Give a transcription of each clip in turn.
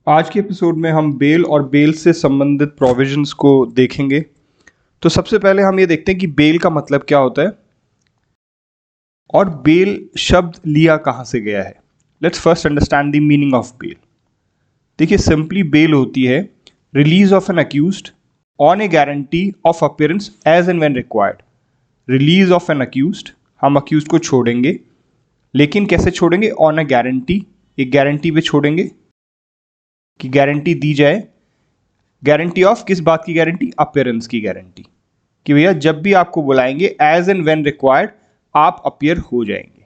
आज के एपिसोड में हम बेल और बेल से संबंधित प्रोविजंस को देखेंगे। तो सबसे पहले हम ये देखते हैं कि बेल का मतलब क्या होता है और बेल शब्द लिया कहाँ से गया है। Let's first understand the meaning of bail. देखिए, सिंपली बेल होती है release of an accused on a guarantee of appearance as and when required. Release of an accused, हम अक्यूज्ड को छोड़ेंगे, लेकिन कैसे छोड़ेंगे? ऑन अ गारंटी, एक गारंटी पे छोड़ेंगे कि गारंटी दी जाए। गारंटी ऑफ किस बात की गारंटी? अपीयरेंस की गारंटी, कि भैया जब भी आपको बुलाएंगे एज एंड व्हेन रिक्वायर्ड आप अपीयर हो जाएंगे।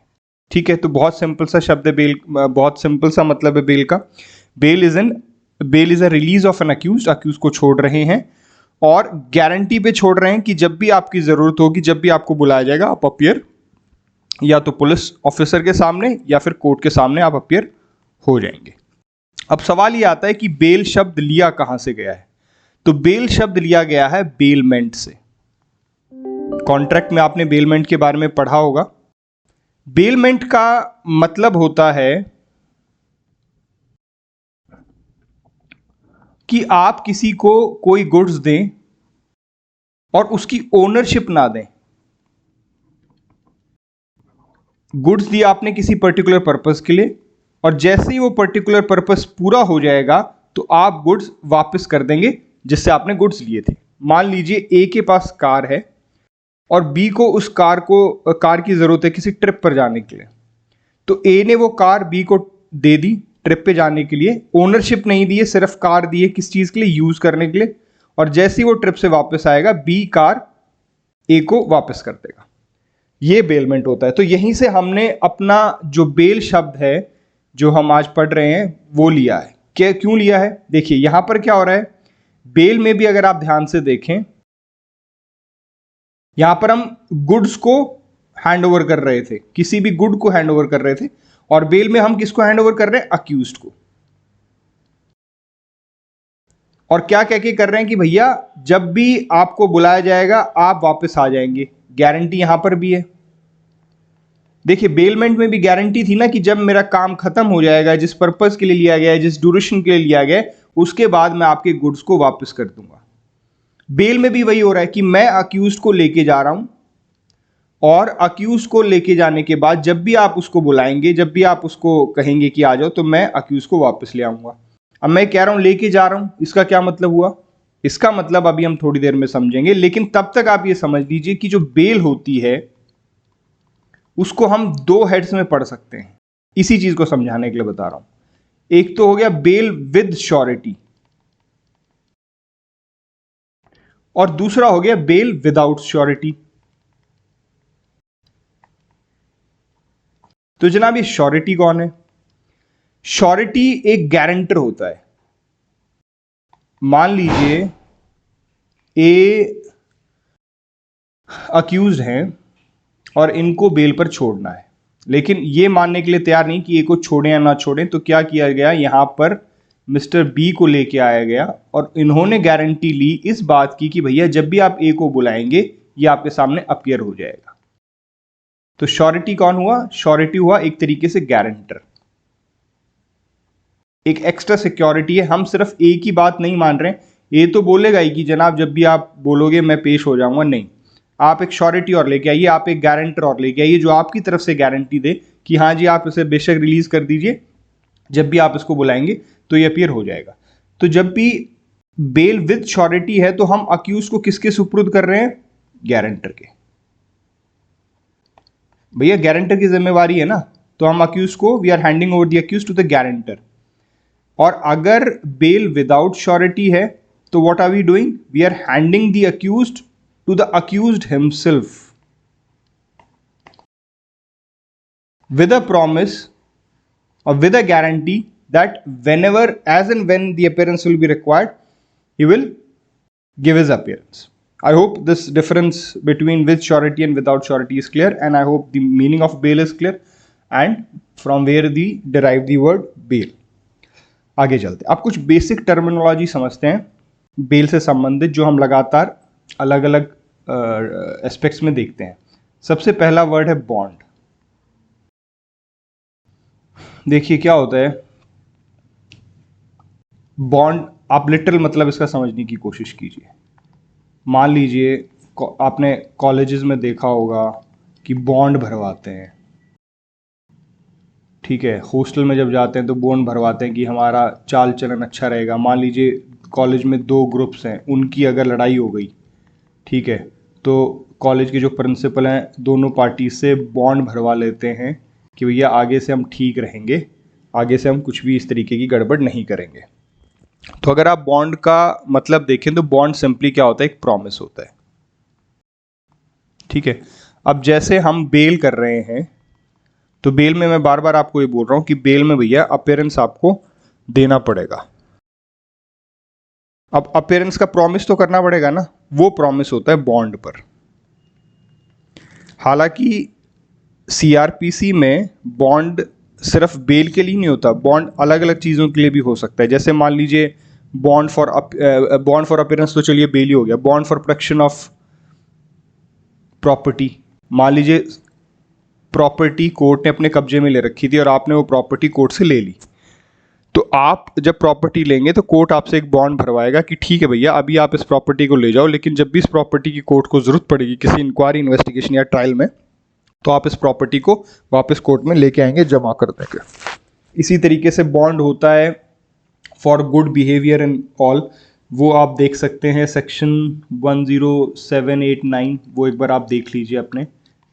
ठीक है, तो बहुत सिंपल सा शब्द है बेल, बहुत सिंपल सा मतलब है बेल का। Bail is a release of an accuse, accuse को छोड़ रहे हैं और गारंटी पे छोड़ रहे हैं कि जब भी आपकी जरूरत होगी, जब भी आपको बुलाया जाएगा आप अपीयर, या तो पुलिस ऑफिसर के सामने या फिर कोर्ट के सामने आप अपीयर हो जाएंगे। अब सवाल ये आता है कि बेल शब्द लिया कहां से गया है। तो बेल शब्द लिया गया है बेलमेंट से। कॉन्ट्रैक्ट में आपने बेलमेंट के बारे में पढ़ा होगा। बेलमेंट का मतलब होता है कि आप किसी को कोई गुड्स दें और उसकी ओनरशिप ना दें। गुड्स दिया आपने किसी पर्टिकुलर पर्पस के लिए, और जैसे ही वो पर्टिकुलर पर्पस पूरा हो जाएगा तो आप गुड्स वापस कर देंगे जिससे आपने गुड्स लिए थे। मान लीजिए ए के पास कार है और बी को उस कार की जरूरत है किसी ट्रिप पर जाने के लिए। तो ए ने वो कार बी को दे दी ट्रिप पे जाने के लिए, ओनरशिप नहीं दी है, सिर्फ कार दी है किस चीज के लिए? यूज करने के लिए। और जैसे ही वो ट्रिप से वापस आएगा बी कार ए को वापस कर देगा। ये बेलमेंट होता है। तो यहीं से हमने अपना जो बेल शब्द है जो हम आज पढ़ रहे हैं वो लिया है। क्या, क्यों लिया है? देखिए यहां पर क्या हो रहा है, बेल में भी अगर आप ध्यान से देखें, यहां पर हम गुड्स को हैंड ओवर कर रहे थे, किसी भी गुड को हैंड ओवर कर रहे थे, और बेल में हम किसको हैंड ओवर कर रहे हैं? अक्यूज्ड को। और क्या कह के कर रहे हैं कि भैया जब भी आपको बुलाया जाएगा आप वापस आ जाएंगे। गारंटी यहां पर भी है। देखिए बेलमेंट में भी गारंटी थी ना कि जब मेरा काम खत्म हो जाएगा, जिस पर्पस के लिए लिया गया है, जिस ड्यूरेशन के लिए लिया गया है, उसके बाद मैं आपके गुड्स को वापस कर दूंगा। बेल में भी वही हो रहा है कि मैं अक्यूज्ड को लेके जा रहा हूं, और अक्यूज को लेके जाने के बाद जब भी आप उसको बुलाएंगे, जब भी आप उसको कहेंगे कि आ जाओ, तो मैं अक्यूज को वापस ले आऊंगा। अब मैं कह रहा हूं लेके जा रहा हूं, इसका क्या मतलब हुआ? इसका मतलब अभी हम थोड़ी देर में समझेंगे, लेकिन तब तक आप ये समझ लीजिए कि जो बेल होती है उसको हम दो हेड्स में पढ़ सकते हैं। इसी चीज को समझाने के लिए बता रहा हूं। एक तो हो गया बेल विद श्योरिटी, और दूसरा हो गया बेल विदाउट श्योरिटी। तो जनाब ये श्योरिटी कौन है? श्योरिटी एक गारंटर होता है। मान लीजिए ए अक्यूज्ड हैं और इनको बेल पर छोड़ना है, लेकिन ये मानने के लिए तैयार नहीं कि ए को छोड़ें या ना छोड़ें। तो क्या किया गया, यहां पर मिस्टर बी को लेके आया गया और इन्होंने गारंटी ली इस बात की कि भैया जब भी आप ए को बुलाएंगे ये आपके सामने अपीयर हो जाएगा। तो श्योरिटी कौन हुआ? श्योरिटी हुआ एक तरीके से गारंटर, एक एक्स्ट्रा सिक्योरिटी है। हम सिर्फ ए की बात नहीं मान रहे। ए तो बोलेगा ही कि जनाब जब भी आप बोलोगे मैं पेश हो जाऊंगा, नहीं, आप एक श्योरिटी और लेके आइए, आप एक गारंटर और लेके आइए जो आपकी तरफ से गारंटी दे कि हाँ जी आप इसे बेशक रिलीज कर दीजिए, जब भी आप इसको बुलाएंगे तो ये अपीयर हो जाएगा। तो जब भी बेल विद श्योरिटी है तो हम अक्यूज को किसके सुपुर्द कर रहे हैं? गारंटर के। भैया गारंटर की जिम्मेवारी है ना, तो हम अक्यूज को, we are handing over the accuse to the guarantor. और अगर बेल विदाउट श्योरिटी है तो what are we doing? We are handing the accused to the accused himself with a promise or with a guarantee that whenever, as and when the appearance will be required, he will give his appearance. I hope this difference between with surety and without surety is clear, and I hope the meaning of bail is clear and from where the derive the word bail. आगे चलते अब कुछ basic terminology समझते हैं bell से संबंधित, जो हम लगातार अलग अलग एस्पेक्ट्स में देखते हैं। सबसे पहला वर्ड है बॉन्ड। देखिए क्या होता है, बॉन्ड, आप लिटरल मतलब इसका समझने की कोशिश कीजिए। मान लीजिए आपने कॉलेजेस में देखा होगा कि बॉन्ड भरवाते हैं, ठीक है, हॉस्टल में जब जाते हैं तो बॉन्ड भरवाते हैं कि हमारा चाल चलन अच्छा रहेगा। मान लीजिए कॉलेज में दो ग्रुप्स हैं, उनकी अगर लड़ाई हो गई, ठीक है, तो कॉलेज के जो प्रिंसिपल हैं दोनों पार्टी से बॉन्ड भरवा लेते हैं कि भैया आगे से हम ठीक रहेंगे, आगे से हम कुछ भी इस तरीके की गड़बड़ नहीं करेंगे। तो अगर आप बॉन्ड का मतलब देखें तो बॉन्ड सिंपली क्या होता है, एक प्रॉमिस होता है, ठीक है। अब जैसे हम बेल कर रहे हैं, तो बेल में मैं बार बार आपको ये बोल रहा हूं कि बेल में भैया अपीयरेंस आपको देना पड़ेगा। अब अपीयरेंस का प्रॉमिस तो करना पड़ेगा ना, वो प्रॉमिस होता है बॉन्ड पर। हालांकि सीआरपीसी में बॉन्ड सिर्फ बेल के लिए नहीं होता, बॉन्ड अलग अलग चीज़ों के लिए भी हो सकता है। जैसे मान लीजिए बॉन्ड फॉर अपीयरेंस तो चलिए बेल ही हो गया। Bond for protection of property, मान लीजिए प्रॉपर्टी कोर्ट ने अपने कब्जे में ले रखी थी और आपने वो प्रॉपर्टी कोर्ट से ले ली, तो आप जब प्रॉपर्टी लेंगे तो कोर्ट आपसे एक बॉन्ड भरवाएगा कि ठीक है भैया अभी आप इस प्रॉपर्टी को ले जाओ, लेकिन जब भी इस प्रॉपर्टी की कोर्ट को जरूरत पड़ेगी किसी इंक्वायरी, इन्वेस्टिगेशन या ट्रायल में, तो आप इस प्रॉपर्टी को वापस कोर्ट में लेके आएंगे, जमा कर देंगे। इसी तरीके से बॉन्ड होता है for good behaviour and all, वो आप देख सकते हैं सेक्शन 10789, वो एक बार आप देख लीजिए अपने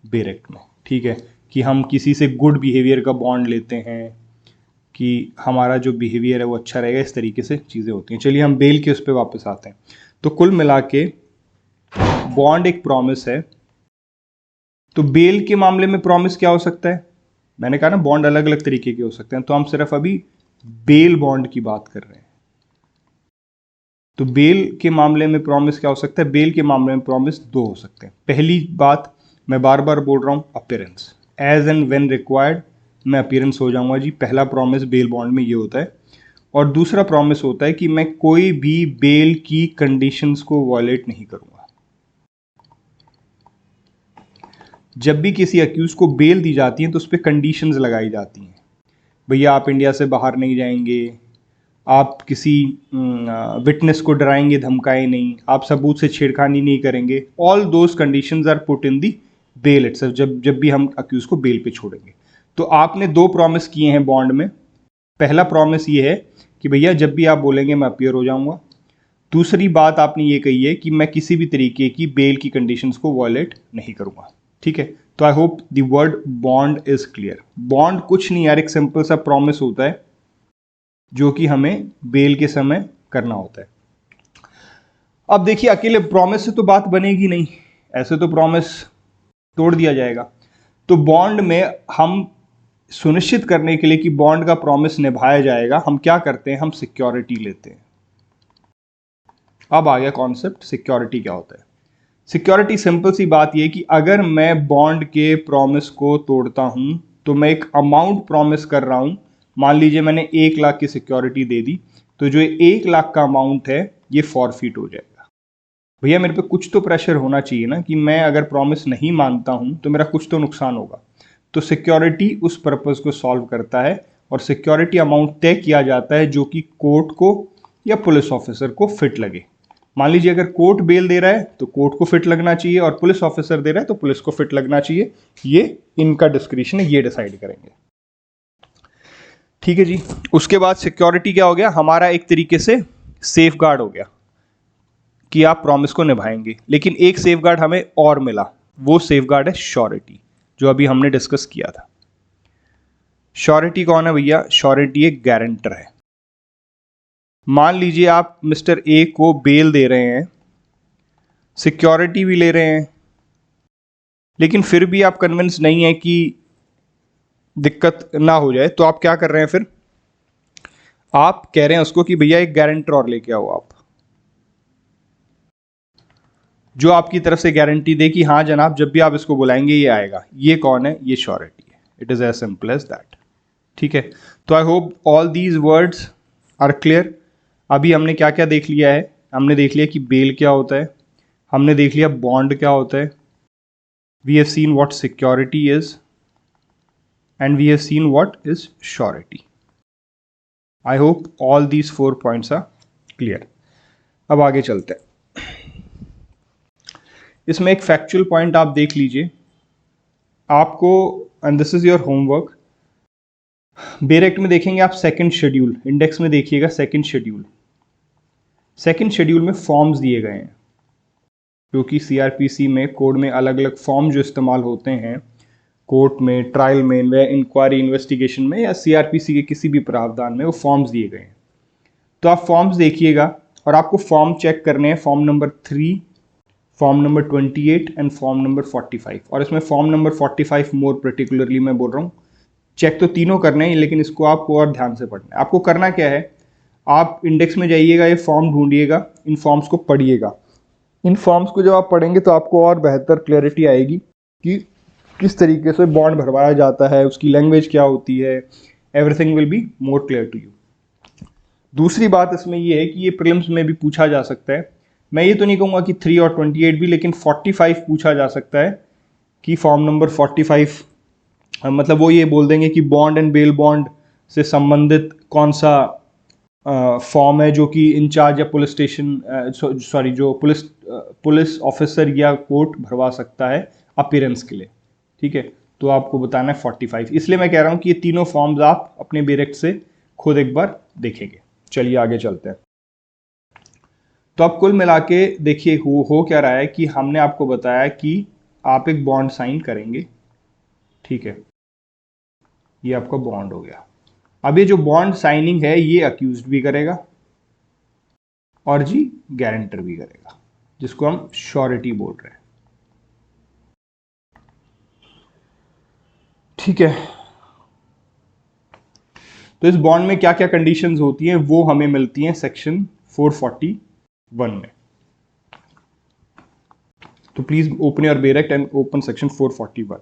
बेरेक्ट में, ठीक है, कि हम किसी से गुड बिहेवियर का बॉन्ड लेते हैं कि हमारा जो बिहेवियर है वो अच्छा रहेगा, इस तरीके से चीज़ें होती हैं। चलिए हम बेल के उस पर वापस आते हैं। तो कुल मिला के बॉन्ड एक प्रॉमिस है। तो बेल के मामले में प्रॉमिस क्या हो सकता है, मैंने कहा ना बॉन्ड अलग अलग तरीके के हो सकते हैं, तो हम सिर्फ अभी बेल बॉन्ड की बात कर रहे हैं। तो बेल के मामले में प्रॉमिस क्या हो सकता है, बेल के मामले में प्रॉमिस दो हो सकते हैं। पहली बात मैं बार बार बोल रहा हूं, appearance, as and when required मैं अपीयरेंस हो जाऊंगा जी, पहला प्रॉमिस बेल बॉन्ड में ये होता है। और दूसरा प्रॉमिस होता है कि मैं कोई भी बेल की कंडीशंस को वायलेट नहीं करूंगा। जब भी किसी अक्यूज को बेल दी जाती है तो उस पर कंडीशंस लगाई जाती हैं, भैया आप इंडिया से बाहर नहीं जाएंगे, आप किसी विटनेस को डराएंगे धमकाए नहीं, आप सबूत से छेड़खानी नहीं करेंगे। All those conditions are put in the bail itself, जब भी हम अक्यूज को बेल पे छोड़ेंगे। तो आपने दो प्रॉमिस किए हैं बॉन्ड में। पहला प्रॉमिस ये है कि भैया जब भी आप बोलेंगे मैं अपीयर हो जाऊंगा। दूसरी बात आपने ये कही है कि मैं किसी भी तरीके की बेल की कंडीशंस को वायलेट नहीं करूंगा, ठीक है। तो I hope the word bond is clear. Bond कुछ नहीं यार, एक सिंपल सा प्रॉमिस होता है जो कि हमें बेल के समय करना होता है। अब देखिए अकेले प्रॉमिस से तो बात बनेगी नहीं, ऐसे तो प्रॉमिस तोड़ दिया जाएगा। तो बॉन्ड में हम सुनिश्चित करने के लिए कि बॉन्ड का प्रॉमिस निभाया जाएगा, हम क्या करते हैं, हम सिक्योरिटी लेते हैं। अब आ गया कॉन्सेप्ट सिक्योरिटी क्या होता है। सिक्योरिटी सिंपल सी बात यह कि अगर मैं बॉन्ड के प्रॉमिस को तोड़ता हूं तो मैं एक अमाउंट प्रॉमिस कर रहा हूं। मान लीजिए मैंने 1 लाख की सिक्योरिटी दे दी, तो जो 1 लाख का अमाउंट है ये फॉरफिट हो जाएगा। भैया मेरे पे कुछ तो प्रेशर होना चाहिए ना कि मैं अगर प्रॉमिस नहीं मानता हूं तो मेरा कुछ तो नुकसान होगा। तो सिक्योरिटी उस पर्पज को सॉल्व करता है और सिक्योरिटी अमाउंट तय किया जाता है जो कि कोर्ट को या पुलिस ऑफिसर को फिट लगे। मान लीजिए अगर कोर्ट बेल दे रहा है तो कोर्ट को फिट लगना चाहिए और पुलिस ऑफिसर दे रहा है तो पुलिस को फिट लगना चाहिए। ये इनका डिस्क्रिप्शन है, ये डिसाइड करेंगे, ठीक है जी। उसके बाद सिक्योरिटी क्या हो गया, हमारा एक तरीके से सेफ गार्ड हो गया कि आप प्रॉमिस को निभाएंगे। लेकिन एक सेफ गार्ड हमें और मिला, वो सेफ गार्ड है श्योरिटी, जो अभी हमने डिस्कस किया था। श्योरिटी कौन है भैया, श्योरिटी एक गारंटर है। मान लीजिए आप मिस्टर ए को बेल दे रहे हैं, सिक्योरिटी भी ले रहे हैं, लेकिन फिर भी आप कन्विंस नहीं है कि दिक्कत ना हो जाए, तो आप क्या कर रहे हैं, फिर आप कह रहे हैं उसको कि भैया एक गारंटर और लेके आओ आप, जो आपकी तरफ से गारंटी दे कि हाँ जनाब जब भी आप इसको बुलाएंगे ये आएगा। ये कौन है, ये श्योरिटी है। It is as simple as that, ठीक है। तो I hope all these words are clear. अभी हमने क्या क्या देख लिया है, हमने देख लिया कि बेल क्या होता है, हमने देख लिया बॉन्ड क्या होता है, we have seen what security is, and we have seen what is surety. I hope all these 4 points are clear. अब आगे चलते हैं। इसमें एक फैक्चुअल पॉइंट आप देख लीजिए आपको, and this is your homework. Bare act में देखेंगे आप सेकंड शेड्यूल, इंडेक्स में देखिएगा सेकंड शेड्यूल। सेकंड शेड्यूल में फॉर्म्स दिए गए हैं, क्योंकि सीआरपीसी में कोड में अलग अलग फॉर्म जो इस्तेमाल होते हैं कोर्ट में, ट्रायल में, व इंक्वायरी इन्वेस्टिगेशन में, या सीआरपीसी के किसी भी प्रावधान में वो फॉर्म्स दिए गए हैं। तो आप फॉर्म्स देखिएगा और आपको फॉर्म चेक करने हैं, form number 3, form number 28 and form number 45। और इसमें फॉर्म नंबर 45 मोर पर्टिकुलरली मैं बोल रहा हूँ, चेक तो तीनों करने हैं लेकिन इसको आपको और ध्यान से पढ़ना है। आपको करना क्या है, आप इंडेक्स में जाइएगा, ये फॉर्म ढूंढिएगा, इन फॉर्म्स को पढ़िएगा। इन फॉर्म्स को जब आप पढ़ेंगे तो आपको और बेहतर क्लैरिटी आएगी कि किस तरीके से बॉन्ड भरवाया जाता है, उसकी लैंग्वेज क्या होती है, everything will be more clear to you. दूसरी बात इसमें ये है कि ये प्रीलिम्स में भी पूछा जा सकता है। मैं ये तो नहीं कहूँगा कि 3 और 28 भी, लेकिन 45 पूछा जा सकता है कि फॉर्म नंबर 45 मतलब वो ये बोल देंगे कि बॉन्ड एंड बेल बॉन्ड से संबंधित कौन सा फॉर्म है जो कि इंचार्ज या पुलिस स्टेशन सॉरी जो पुलिस ऑफिसर या कोर्ट भरवा सकता है अपीयरेंस के लिए। ठीक है, तो आपको बताना है 45। इसलिए मैं कह रहा हूँ कि ये तीनों फॉर्म्स आप अपने बेरेक्ट से खुद एक बार देखेंगे। चलिए आगे चलते हैं। तो अब कुल मिला के देखिए हो क्या रहा है कि हमने आपको बताया कि आप एक बॉन्ड साइन करेंगे। ठीक है, ये आपका बॉन्ड हो गया। अब ये जो बॉन्ड साइनिंग है ये अक्यूज्ड भी करेगा और जी गारंटर भी करेगा, जिसको हम श्योरिटी बोल रहे हैं। ठीक है, तो इस बॉन्ड में क्या क्या कंडीशंस होती हैं वो हमें मिलती हैं सेक्शन 441 में। तो please open your bare act and open section 441।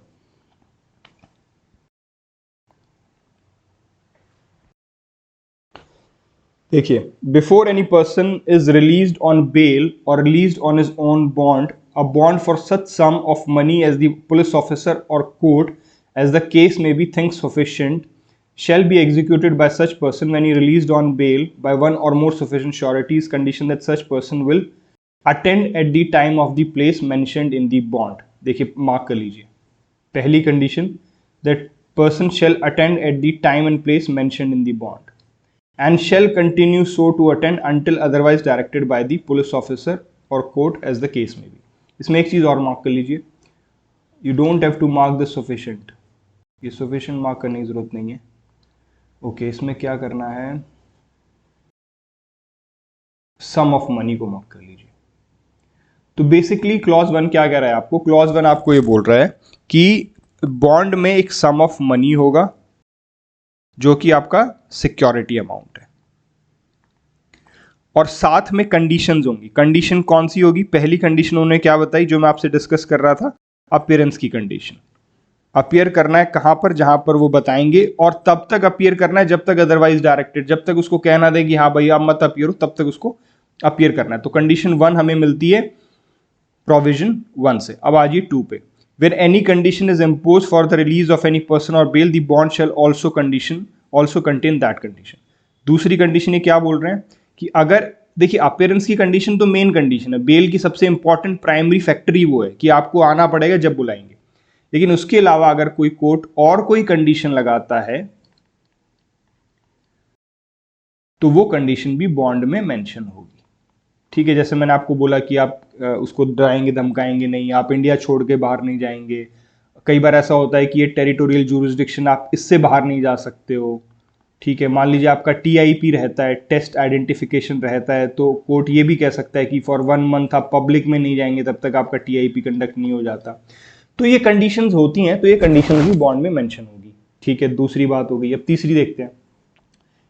देखिए, before any person is released on bail or released on his own bond, a bond for such sum of money as the police officer or court, as the case may be thinks sufficient, shall be executed by such person when he released on bail by one or more sufficient sureties, condition that such person will attend at the time of the place mentioned in the bond। देखिए mark कर लीजिए, पहली condition that person shall attend at the time and place mentioned in the bond and shall continue so to attend until otherwise directed by the police officer or court as the case may be। इसमें एक चीज और mark कर लीजिए, you don't have to mark the sufficient, ये sufficient mark करने की जरूरत नहीं है। ओके, इसमें क्या करना है, सम ऑफ मनी को मार्क कर लीजिए। तो बेसिकली क्लॉज 1 क्या कह रहा है आपको, क्लॉज 1 आपको ये बोल रहा है कि बॉन्ड में एक सम ऑफ मनी होगा जो कि आपका सिक्योरिटी अमाउंट है, और साथ में कंडीशंस होंगी। कंडीशन कौन सी होगी, पहली कंडीशन उन्होंने क्या बताई जो मैं आपसे डिस्कस कर रहा था, अपीयरेंस की कंडीशन। अपीयर करना है कहां पर, जहां पर वो बताएंगे, और तब तक अपीयर करना है जब तक अदरवाइज डायरेक्टेड, जब तक उसको कहना दें कि हाँ भाई आप मत अपीयर हो, तब तक उसको अपीयर करना है। तो कंडीशन 1 हमें मिलती है प्रोविजन 1 से। अब आ जाइए 2 पे, where any condition is impose for the release of any person or bail the bond shall also contain that condition. दूसरी कंडीशन ये क्या बोल रहे हैं कि अगर, देखिए अपीयरेंस की कंडीशन तो मेन कंडीशन है, बेल की सबसे इंपॉर्टेंट प्राइमरी फैक्टर ही वो है कि आपको आना पड़ेगा जब बुलाएंगे, लेकिन उसके अलावा अगर कोई कोर्ट और कोई कंडीशन लगाता है तो वो कंडीशन भी बॉन्ड में मेंशन होगी। ठीक है, जैसे मैंने आपको बोला कि आप उसको डराएंगे धमकाएंगे नहीं, आप इंडिया छोड़ के बाहर नहीं जाएंगे। कई बार ऐसा होता है कि ये टेरिटोरियल जुरिस्डिक्शन, आप इससे बाहर नहीं जा सकते हो। ठीक है, मान लीजिए आपका TIP रहता है, टेस्ट आइडेंटिफिकेशन रहता है, तो कोर्ट ये भी कह सकता है कि फॉर 1 मंथ आप पब्लिक में नहीं जाएंगे तब तक आपका TIP कंडक्ट नहीं हो जाता। तो ये कंडीशंस होती हैं, तो ये कंडीशंस भी बॉन्ड में मेंशन होगी। ठीक है, दूसरी बात हो गई। अब तीसरी देखते हैं,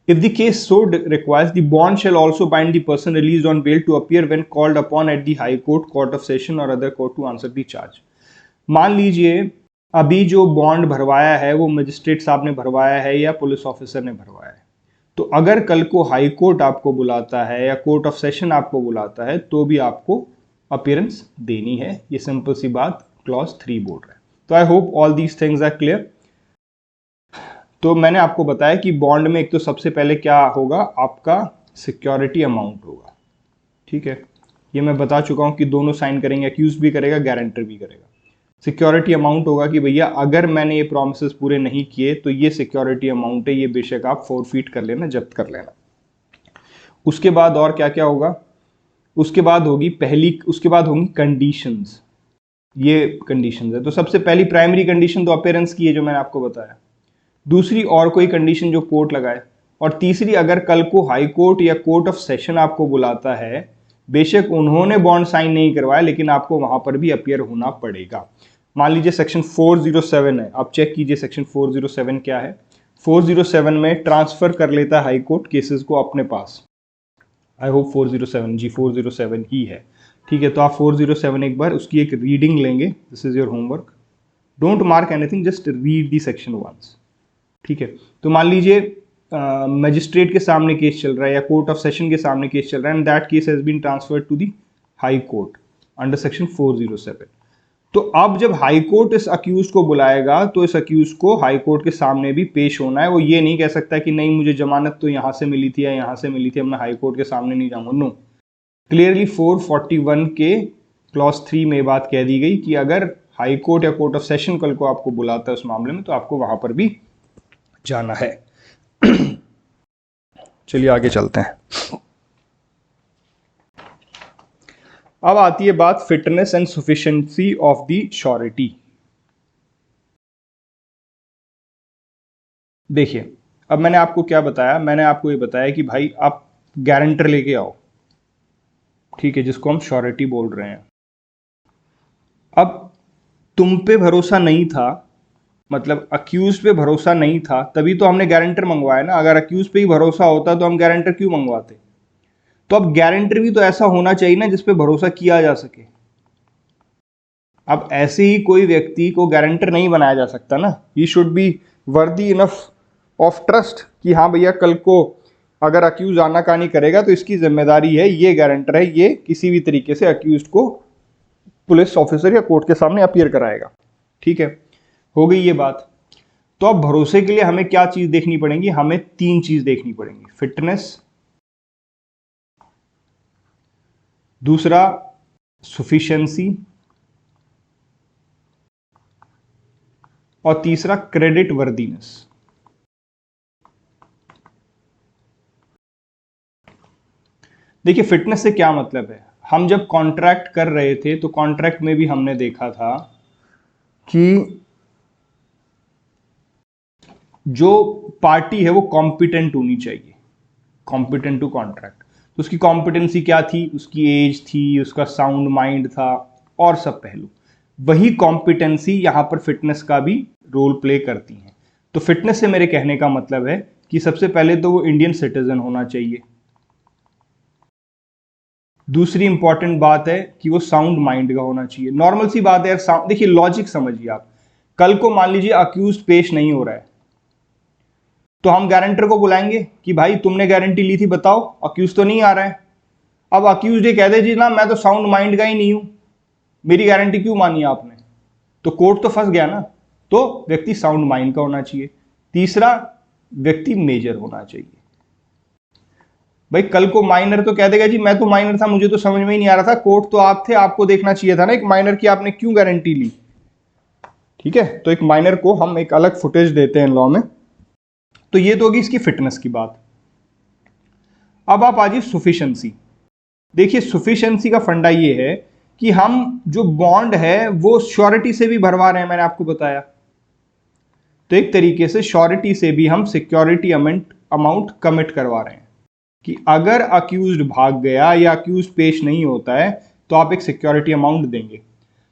if the case so requires the bond shall also bind the person released on bail to appear when called upon at the high court, court of session or other court to answer the charge. मान लीजिए अभी जो bond भरवाया है वो magistrate साहब ने भरवाया है या पुलिस ऑफिसर ने भरवाया है, तो अगर कल को हाई कोर्ट आपको बुलाता है या कोर्ट ऑफ सेशन आपको बुलाता है तो भी आपको अपीयरेंस देनी है। ये सिंपल सी बात क्लॉज 3 बोल रहा है। तो I hope all these things are clear. तो मैंने आपको बताया कि बॉन्ड में एक तो सबसे पहले क्या होगा, आपका सिक्योरिटी अमाउंट होगा, ठीक है, ये मैं बता चुका हूं कि दोनों साइन करेंगे, अक्यूज भी करेगा, गारंटर भी करेगा। सिक्योरिटी अमाउंट होगा कि भैया अगर मैंने ये प्रोमिसेस पूरे नहीं किए तो ये सिक्योरिटी अमाउंट है, ये बेशक आप फोरफीट कर लेना, जब्त कर लेना। उसके बाद और क्या क्या होगा, उसके बाद होंगी कंडीशंस। ये कंडीशंस है, तो सबसे पहली प्राइमरी कंडीशन तो अपीयरेंस की है जो मैंने आपको बताया, दूसरी और कोई कंडीशन जो कोर्ट लगाए, और तीसरी अगर कल को हाई कोर्ट या कोर्ट ऑफ सेशन आपको बुलाता है, बेशक उन्होंने बॉन्ड साइन नहीं करवाया लेकिन आपको वहां पर भी अपीयर होना पड़ेगा। मान लीजिए सेक्शन 407 है, आप चेक कीजिए सेक्शन 407 क्या है। 407 में ट्रांसफर कर लेता है हाई कोर्ट केसेस को अपने पास। आई होप 407 जी 407 ही है, ठीक है। तो आप 407 एक बार उसकी एक रीडिंग लेंगे, this is your homework, don't mark anything, just read the section once, ठीक है। तो मान लीजिए मजिस्ट्रेट के सामने केस चल रहा है या कोर्ट ऑफ सेशन के सामने केस चल रहा है, and that case has been transferred to the high court under section 407। तो अब जब हाई कोर्ट इस अक्यूज को बुलाएगा तो इस अक्यूज को हाई कोर्ट के सामने भी पेश होना है। वो ये नहीं कह सकता कि नहीं मुझे जमानत तो यहां से मिली थी या यहां से मिली थी, अब मैं हाई कोर्ट के सामने नहीं जाऊंगा। नो, क्लियरली 441 के क्लॉज 3 में बात कह दी गई कि अगर हाई कोर्ट या कोर्ट ऑफ सेशन कल को आपको बुलाता है उस मामले में तो आपको वहां पर भी जाना है। चलिए आगे चलते हैं। अब आती है बात fitness and sufficiency of the surety. देखिए, अब मैंने आपको क्या बताया, मैंने आपको ये बताया कि भाई आप गारंटर लेके आओ, ठीक है, जिसको हम श्योरिटी बोल रहे हैं। अब तुम पे भरोसा नहीं था, मतलब अक्यूज पे भरोसा नहीं था, तभी तो हमने गारंटर मंगवाया ना। अगर अक्यूज पे ही भरोसा होता तो हम गारंटर क्यों मंगवाते। तो अब गारंटर भी तो ऐसा होना चाहिए ना जिसपे भरोसा किया जा सके। अब ऐसे ही कोई व्यक्ति को गारंटर नहीं बनाया जा सकता ना, he should be worthy enough of trust कि हाँ भैया कल को अगर अक्यूज आनाकानी करेगा तो इसकी जिम्मेदारी है, ये गारंटर है, ये किसी भी तरीके से अक्यूज को पुलिस ऑफिसर या कोर्ट के सामने अपीयर कराएगा, ठीक है। हो गई ये बात। तो अब भरोसे के लिए हमें क्या चीज देखनी पड़ेगी, हमें 3 चीज देखनी पड़ेंगी, फिटनेस, दूसरा सफिशिएंसी, और तीसरा क्रेडिट वर्दीनेस। देखिए फिटनेस से क्या मतलब है, हम जब कॉन्ट्रैक्ट कर रहे थे तो कॉन्ट्रैक्ट में भी हमने देखा था कि जो पार्टी है वो कॉम्पिटेंट होनी चाहिए, कॉम्पिटेंट टू कॉन्ट्रैक्ट। तो उसकी कॉम्पिटेंसी क्या थी, उसकी एज थी, उसका साउंड माइंड था और सब पहलू। वही कॉम्पिटेंसी यहां पर फिटनेस का भी रोल प्ले करती है। तो फिटनेस से मेरे कहने का मतलब है कि सबसे पहले तो वो इंडियन सिटीजन होना चाहिए। दूसरी इंपॉर्टेंट बात है कि वो साउंड माइंड का होना चाहिए। नॉर्मल सी बात है यार, देखिए लॉजिक समझिए आप, कल को मान लीजिए अक्यूज पेश नहीं हो रहा है तो हम गारंटर को बुलाएंगे कि भाई तुमने गारंटी ली थी बताओ, अक्यूज तो नहीं आ रहा है। अब अक्यूज ये कह दे जी ना मैं तो साउंड माइंड का ही नहीं हूं, मेरी गारंटी क्यों मानी आपने, तो कोर्ट तो फंस गया ना। तो व्यक्ति साउंड माइंड का होना चाहिए। तीसरा, व्यक्ति मेजर होना चाहिए। भाई कल को माइनर तो कह देगा जी मैं तो माइनर था, मुझे तो समझ में ही नहीं आ रहा था, कोर्ट तो आप थे, आपको देखना चाहिए था ना एक माइनर की, आपने क्यों गारंटी ली, ठीक है। तो एक माइनर को हम एक अलग फुटेज देते हैं लॉ में। तो ये तो होगी इसकी फिटनेस की बात। अब आप आ जाइए सफिशिएंसी। देखिए सफिशिएंसी का फंडा ये है कि हम जो बॉन्ड है वो श्योरिटी से भी भरवा रहे हैं, मैंने आपको बताया। तो एक तरीके से श्योरिटी से भी हम सिक्योरिटी अमाउंट कमिट करवा रहे हैं कि अगर अक्यूज्ड भाग गया या अक्यूज पेश नहीं होता है तो आप एक सिक्योरिटी अमाउंट देंगे।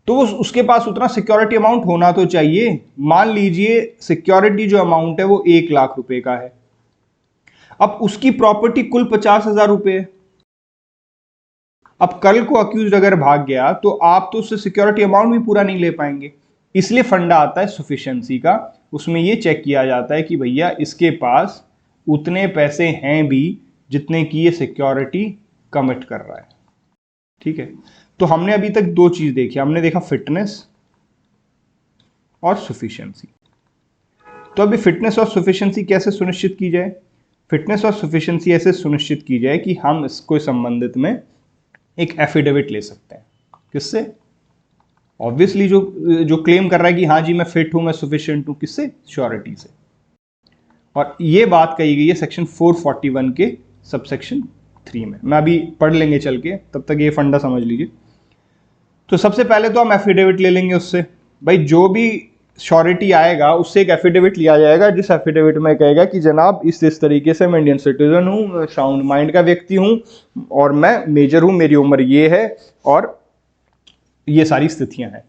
तो उसके पास उतना सिक्योरिटी अमाउंट होना तो चाहिए। मान लीजिए सिक्योरिटी जो अमाउंट है वो 1 लाख रुपए का है, अब उसकी प्रॉपर्टी कुल 50,000 रुपए है। अब कल को अक्यूज अगर भाग गया तो आप तो उससे सिक्योरिटी अमाउंट भी पूरा नहीं ले पाएंगे। इसलिए फंडा आता है सफिशिएंसी का, उसमें यह चेक किया जाता है कि भैया इसके पास उतने पैसे हैं भी जितने की ये सिक्योरिटी कमिट कर रहा है, ठीक है। तो हमने अभी तक 2 चीज देखी, हमने देखा फिटनेस और सफिशिएंसी। तो अभी फिटनेस और सफिशिएंसी कैसे सुनिश्चित की जाए? फिटनेस और सफिशिएंसी ऐसे सुनिश्चित की जाए कि हम इसको संबंधित में एक एफिडेविट ले सकते हैं। किससे? ऑब्वियसली जो जो क्लेम कर रहा है कि हाँ जी मैं फिट हूं, मैं सफिशिएंट हूं, किससे? श्योरिटी से। और ये बात कही गई है सेक्शन 441 के सबसेक्शन 3 में। मैं अभी पढ़ लेंगे चल के, तब तक ये फंडा समझ लीजिए। तो सबसे पहले तो हम एफिडेविट ले लेंगे उससे। भाई जो भी श्योरिटी आएगा उससे एक एफिडेविट लिया जाएगा, जिस एफिडेविट में कहेगा कि जनाब इस तरीके से मैं इंडियन सिटीजन हूँ, साउंड माइंड का व्यक्ति हूँ और मैं मेजर हूँ, मेरी उम्र ये है और ये सारी स्थितियां हैं।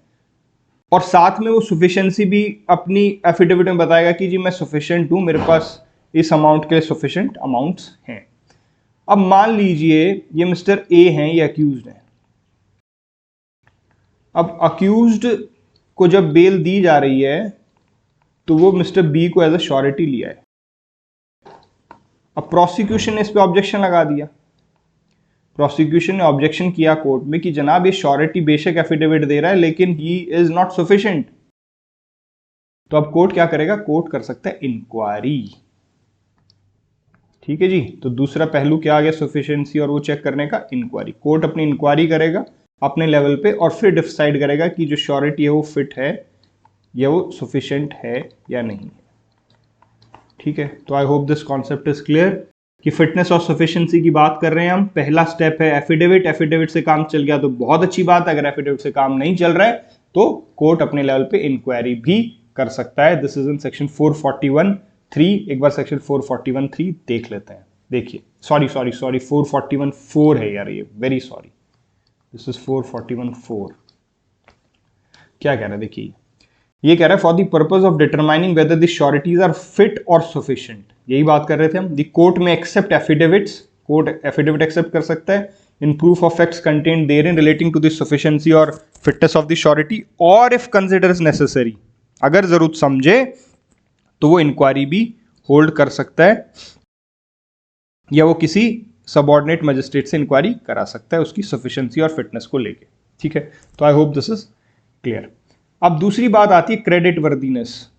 और साथ में वो सफिशिएंसी भी अपनी एफिडेविट में बताएगा कि जी मैं सफिशिएंट हूँ, मेरे पास इस अमाउंट के लिए सफिशिएंट अमाउंट्स हैं। अब मान लीजिए ये मिस्टर ए हैं, ये अक्यूज्ड हैं। अब अक्यूज्ड को जब बेल दी जा रही है तो वो मिस्टर बी को एज अ श्योरिटी लिया है। अब प्रोसिक्यूशन ने इस पे ऑब्जेक्शन लगा दिया। प्रोसिक्यूशन ने ऑब्जेक्शन किया कोर्ट में कि जनाब ये श्योरिटी बेशक एफिडेविट दे रहा है लेकिन ही इज नॉट सफिशिएंट। तो अब कोर्ट क्या करेगा? कोर्ट कर सकता है इंक्वायरी। ठीक है जी। तो दूसरा पहलू क्या आ गया सफिशिएंसी और वो चेक करने का? इंक्वायरी। कोर्ट अपनी इंक्वायरी करेगा अपने लेवल पे और फिर डिसाइड करेगा कि जो श्योरिटी है वो फिट है या वो सफिशिएंट है या नहीं है। ठीक है। तो I hope this concept is clear कि फिटनेस और सफिशिएंसी की बात कर रहे हैं हम। पहला स्टेप है एफिडेविट। एफिडेविट से काम चल गया तो बहुत अच्छी बात है। अगर एफिडेविट से काम नहीं चल रहा है तो कोर्ट अपने लेवल पे इंक्वायरी भी कर सकता है। This is in section 441(3). एक बार सेक्शन 441(3) देख लेते हैं। देखिए, सॉरी 441(4) है यार, ये वेरी सॉरी, दिस इज 441(4). क्या कह रहा है? देखिए, ये कह रहा है for the purpose of determining whether the sureties are fit or sufficient. यही बात कर रहे थे हम। The court may accept affidavits. Court affidavit accept कर सकता है in proof of facts contained therein relating to the sufficiency or fitness of the surety, or if considers necessary, अगर जरूरत समझे तो वो इंक्वायरी भी होल्ड कर सकता है या वो किसी सबऑर्डिनेट मजिस्ट्रेट से इंक्वायरी करा सकता है उसकी सफिशिएंसी और फिटनेस को लेके। ठीक है। तो I hope this is clear. अब दूसरी बात आती है क्रेडिट वर्दीनेस।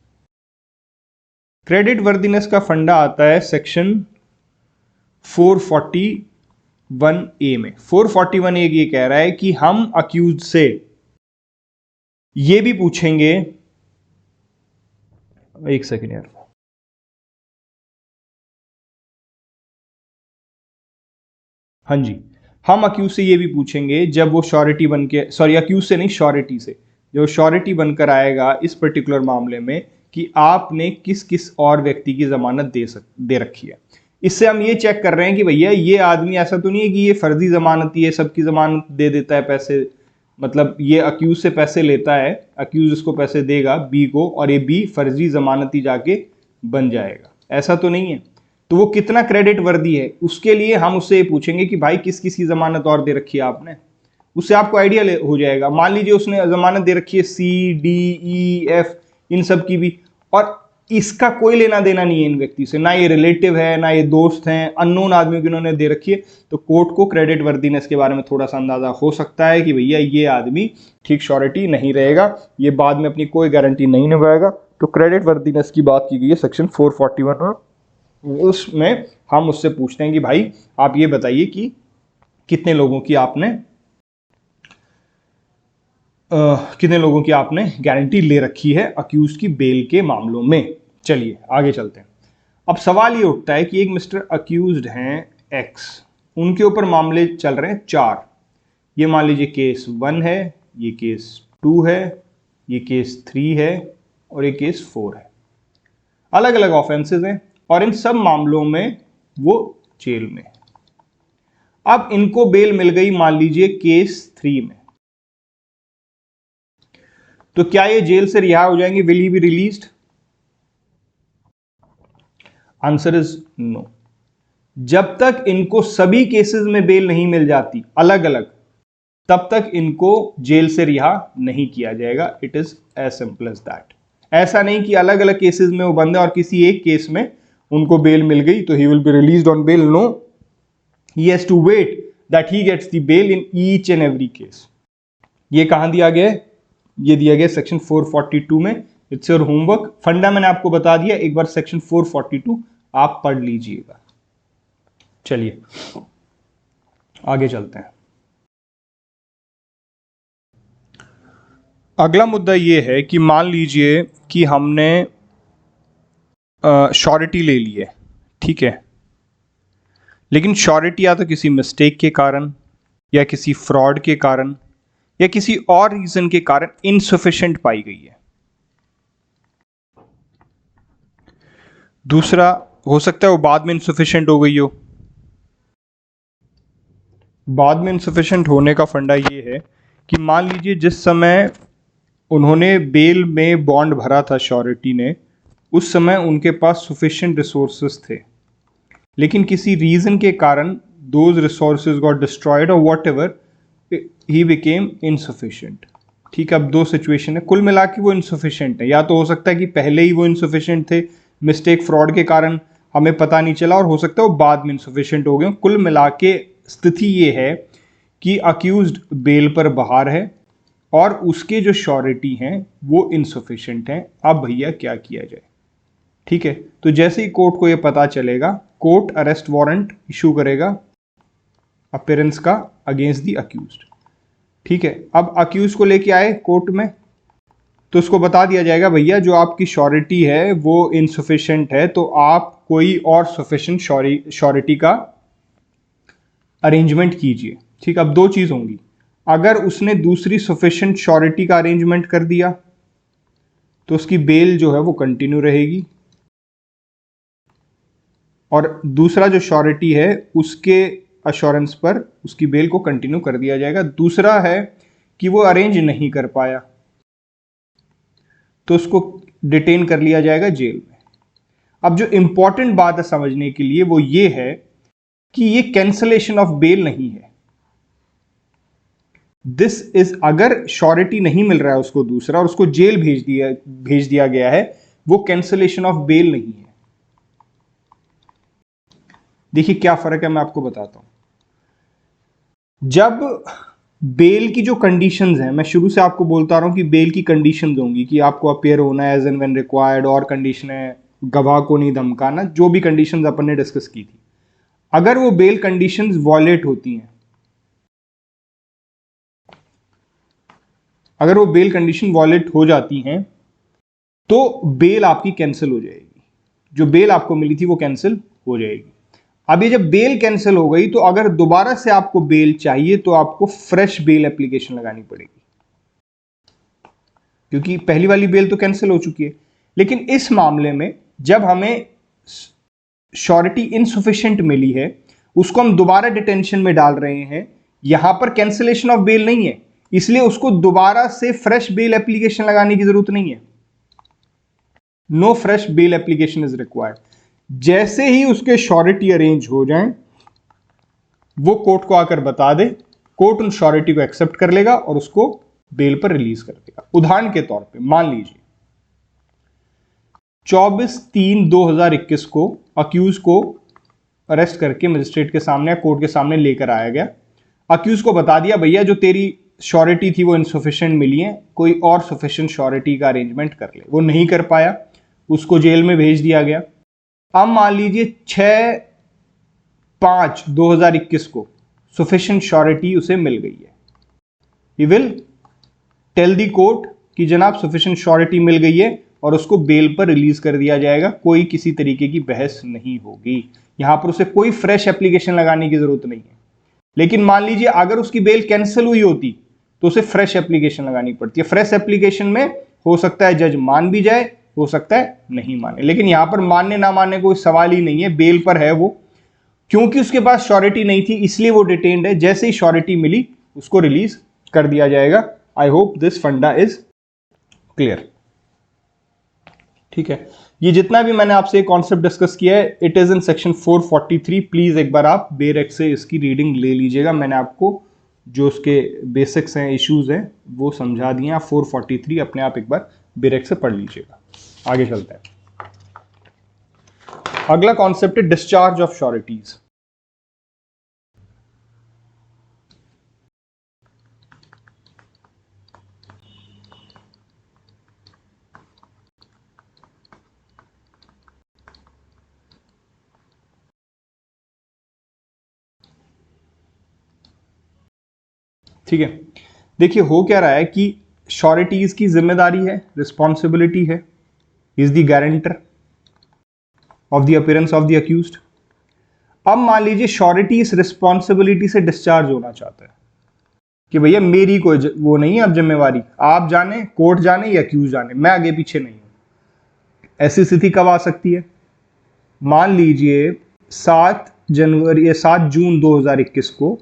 क्रेडिट वर्दीनेस का फंडा आता है सेक्शन 441A में। 441A ये कह रहा है कि हम अक्यूज से ये भी पूछेंगे, एक सेकेंड यार, हाँ जी, हम अक्यूज से ये भी पूछेंगे जब वो श्योरिटी बन के, सॉरी अक्यूज से नहीं, श्योरिटी से, जो श्योरिटी बनकर आएगा इस पर्टिकुलर मामले में कि आपने किस किस और व्यक्ति की जमानत दे रखी है। इससे हम ये चेक कर रहे हैं कि भैया ये आदमी ऐसा तो नहीं है कि ये फर्जी जमानती है, सबकी जमानत दे देता है पैसे, मतलब ये अक्यूज से पैसे लेता है, अक्यूज इसको पैसे देगा बी को और ये बी फर्जी जमानती जाके बन जाएगा, ऐसा तो नहीं है। तो वो कितना क्रेडिट वर्दी है उसके लिए हम उससे ये पूछेंगे कि भाई किस किस की जमानत और दे रखी है आपने। उससे आपको आइडिया हो जाएगा। मान लीजिए उसने जमानत दे रखी है सी, डी, ई, एफ, इन सब की भी, और इसका कोई लेना देना नहीं है इन व्यक्ति से, ना ये रिलेटिव है ना ये दोस्त हैं, अननोन आदमियों की उन्होंने दे रखी है। तो कोर्ट को क्रेडिट वर्दीनेस के बारे में थोड़ा सा अंदाजा हो सकता है कि भैया ये आदमी ठीक श्योरिटी नहीं रहेगा, ये बाद में अपनी कोई गारंटी नहीं निभाएगा। तो क्रेडिट वर्दीनेस की बात की गई है सेक्शन 441 में। उसमें हम उससे पूछते हैं कि भाई आप ये बताइए कि कितने लोगों की आपने गारंटी ले रखी है अक्यूज की बेल के मामलों में। चलिए आगे चलते हैं। अब सवाल ये उठता है कि एक मिस्टर अक्यूज्ड हैं एक्स, उनके ऊपर मामले चल रहे हैं 4। ये मान लीजिए केस 1 है, ये केस 2 है, ये केस 3 है और ये केस 4 है। अलग अलग ऑफेंसेस हैं और इन सब मामलों में वो जेल में है। अब इनको बेल मिल गई मान लीजिए केस 3 में, तो क्या ये जेल से रिहा हो जाएंगे? Will he be released? Answer is no. जब तक इनको सभी केसेस में बेल नहीं मिल जाती अलग अलग, तब तक इनको जेल से रिहा नहीं किया जाएगा। It is as simple as that. ऐसा नहीं कि अलग अलग केसेस में वो बंद है और किसी एक केस में उनको बेल मिल गई तो he will be released on bail. No, he has to wait that he gets the bail in each and every case. ये कहां दिया गया है? ये दिया गया सेक्शन 442 में इट्स योर होमवर्क। फंडा मैंने आपको बता दिया, एक बार सेक्शन 442 आप पढ़ लीजिएगा। चलिए आगे चलते हैं। अगला मुद्दा यह है कि मान लीजिए कि हमने श्योरिटी ले ली है, ठीक है, लेकिन श्योरिटी या तो किसी मिस्टेक के कारण या किसी फ्रॉड के कारण या किसी और रीजन के कारण इनसफिशिएंट पाई गई है। दूसरा हो सकता है वो बाद में इनसफिशिएंट हो गई हो। बाद में इनसफिशिएंट होने का फंडा ये है कि मान लीजिए जिस समय उन्होंने बेल में बॉन्ड भरा था श्योरिटी ने, उस समय उनके पास सफिशिएंट रिसोर्सेज थे, लेकिन किसी रीजन के कारण दोज रिसोर्सेज गॉट डिस्ट्रॉयड और what ever he became insufficient. ठीक है, अब दो सिचुएशन है, कुल मिला के वो इनसफिशिएंट है। या तो हो सकता है कि पहले ही वो इनसफिशिएंट थे, मिस्टेक फ्रॉड के कारण हमें पता नहीं चला, और हो सकता है वो बाद में इनसफिशिएंट हो गए। कुल मिला के स्थिति ये है कि अक्यूज्ड बेल पर बाहर है और उसके जो श्योरिटी हैं वो इनसफिशिएंट हैं। अब भैया क्या किया जाए? ठीक है, तो जैसे ही कोर्ट को ये पता चलेगा, कोर्ट अरेस्ट वारंट इशू करेगा अपीयरेंस का अगेंस्ट द अक्यूज्ड। ठीक है, अब अक्यूज को लेके आए कोर्ट में, तो उसको बता दिया जाएगा भैया जो आपकी श्योरिटी है वो इनसफिशिएंट है, तो आप कोई और सफिशिएंट श्योरिटी का अरेंजमेंट कीजिए। ठीक, अब दो चीज होंगी, अगर उसने दूसरी सफिशिएंट श्योरिटी का अरेंजमेंट कर दिया तो उसकी बेल जो है वो कंटिन्यू रहेगी, और दूसरा जो श्योरिटी है उसके अश्योरेंस पर उसकी बेल को कंटिन्यू कर दिया जाएगा। दूसरा है कि वो अरेंज नहीं कर पाया तो उसको डिटेन कर लिया जाएगा जेल में। अब जो इंपॉर्टेंट बात है समझने के लिए वो ये है कि ये कैंसलेशन ऑफ बेल नहीं है। दिस इज, अगर श्योरिटी नहीं मिल रहा है उसको दूसरा और उसको जेल भेज दिया गया है, वो कैंसलेशन ऑफ बेल नहीं है। देखिए क्या फर्क है, मैं आपको बताता हूं। जब बेल की जो कंडीशंस हैं, मैं शुरू से आपको बोलता रहा हूं कि बेल की कंडीशंस होंगी कि आपको अपेयर होना है एज एंड व्हेन रिक्वायर्ड, और कंडीशन है गवाह को नहीं धमकाना, जो भी कंडीशंस अपन ने डिस्कस की थी। अगर वो बेल कंडीशंस वॉलेट होती हैं, अगर वो बेल कंडीशन वॉलेट हो जाती हैं तो बेल आपकी कैंसिल हो जाएगी, जो बेल आपको मिली थी वो कैंसिल हो जाएगी। अब ये जब बेल कैंसिल हो गई तो अगर दोबारा से आपको बेल चाहिए तो आपको फ्रेश बेल एप्लीकेशन लगानी पड़ेगी, क्योंकि पहली वाली बेल तो कैंसिल हो चुकी है। लेकिन इस मामले में जब हमें श्योरिटी इनसफिशिएंट मिली है, उसको हम दोबारा डिटेंशन में डाल रहे हैं, यहां पर कैंसिलेशन ऑफ बेल नहीं है, इसलिए उसको दोबारा से फ्रेश बेल एप्लीकेशन लगाने की जरूरत नहीं है। No fresh bail application is required. जैसे ही उसके श्योरिटी अरेंज हो जाए वो कोर्ट को आकर बता दे, कोर्ट उन श्योरिटी को एक्सेप्ट कर लेगा और उसको बेल पर रिलीज कर देगा। उदाहरण के तौर पे मान लीजिए 24/3/2021 को अक्यूज को अरेस्ट करके मजिस्ट्रेट के सामने या कोर्ट के सामने लेकर आया गया। अक्यूज को बता दिया भैया जो तेरी श्योरिटी थी वो इनसफिशिएंट मिली है, कोई और सफिशिएंट श्योरिटी का अरेंजमेंट कर ले। वो नहीं कर पाया, उसको जेल में भेज दिया गया। अब मान लीजिए 6/5/2021 को सफिशिएंट श्योरिटी उसे मिल गई है। He will tell the court कि जनाब सफिशिएंट श्योरिटी मिल गई है और उसको बेल पर रिलीज कर दिया जाएगा, कोई किसी तरीके की बहस नहीं होगी। यहां पर उसे कोई फ्रेश एप्लीकेशन लगाने की जरूरत नहीं है। लेकिन मान लीजिए अगर उसकी बेल कैंसिल हुई होती तो उसे फ्रेश एप्लीकेशन लगानी पड़ती है। फ्रेश एप्लीकेशन में हो सकता है जज मान भी जाए, हो सकता है नहीं माने, लेकिन यहां पर मानने ना मानने कोई सवाल ही नहीं है, बेल पर है वो। क्योंकि उसके पास श्योरिटी नहीं थी इसलिए वो डिटेन्ड है, जैसे ही श्योरिटी मिली उसको रिलीज कर दिया जाएगा। आई होप दिस फंडा इज क्लियर। ठीक है, ये जितना भी मैंने आपसे कॉन्सेप्ट डिस्कस किया है it is in section 443। Please एक बार आप बेरेक से इसकी रीडिंग ले लीजिएगा। मैंने आपको जो उसके बेसिक्स हैं, इश्यूज हैं, वो समझा दिए। आप 443 अपने आप एक बार बेरेक से पढ़ लीजिएगा। आगे चलते हैं। अगला कॉन्सेप्ट है डिस्चार्ज ऑफ श्योरिटीज। ठीक है, देखिए हो क्या रहा है कि श्योरिटीज की जिम्मेदारी है, रिस्पॉन्सिबिलिटी है, is the guarantor of the appearance of the accused. अब मान लीजिए श्योरिटी इस रिस्पॉन्सिबिलिटी से डिस्चार्ज होना चाहता है कि भैया मेरी कोई वो नहीं है अब जिम्मेवारी, आप जाने, कोर्ट जाने या अक्यूज जाने, मैं आगे पीछे नहीं हूं। ऐसी स्थिति कब आ सकती है? मान लीजिए 7 जून 2021 को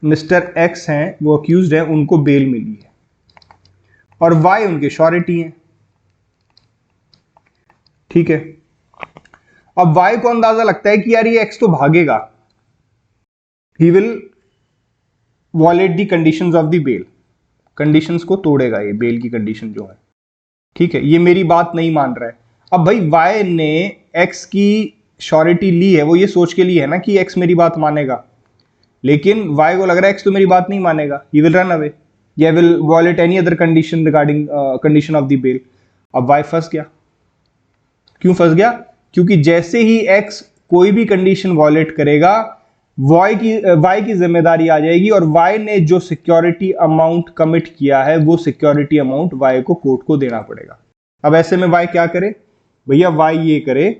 मिस्टर एक्स हैं, वो अक्यूज्ड हैं, उनको बेल मिली है और वाई उनके श्योरिटी हैं। ठीक है, अब वाई को अंदाजा लगता है कि यार ये एक्स तो भागेगा, he will violate the conditions of the bail, conditions को तोड़ेगा ये, बेल की कंडीशन जो है। ठीक है, ये मेरी बात नहीं मान रहा है। अब भाई वाई ने एक्स की श्योरिटी ली है, वो ये सोच के ली है ना कि एक्स मेरी बात मानेगा, लेकिन वाई को लग रहा है एक्स तो मेरी बात नहीं मानेगा, ही विल रन अवे या will violate any other condition regarding condition of the bail. अब वाई फंस गया। क्यों फंस गया? क्योंकि जैसे ही एक्स कोई भी कंडीशन वॉलेट करेगा, वाई की जिम्मेदारी आ जाएगी और वाई ने जो सिक्योरिटी अमाउंट कमिट किया है वो सिक्योरिटी अमाउंट वाई को कोर्ट को देना पड़ेगा। अब ऐसे में वाई क्या करे? भैया वाई ये करे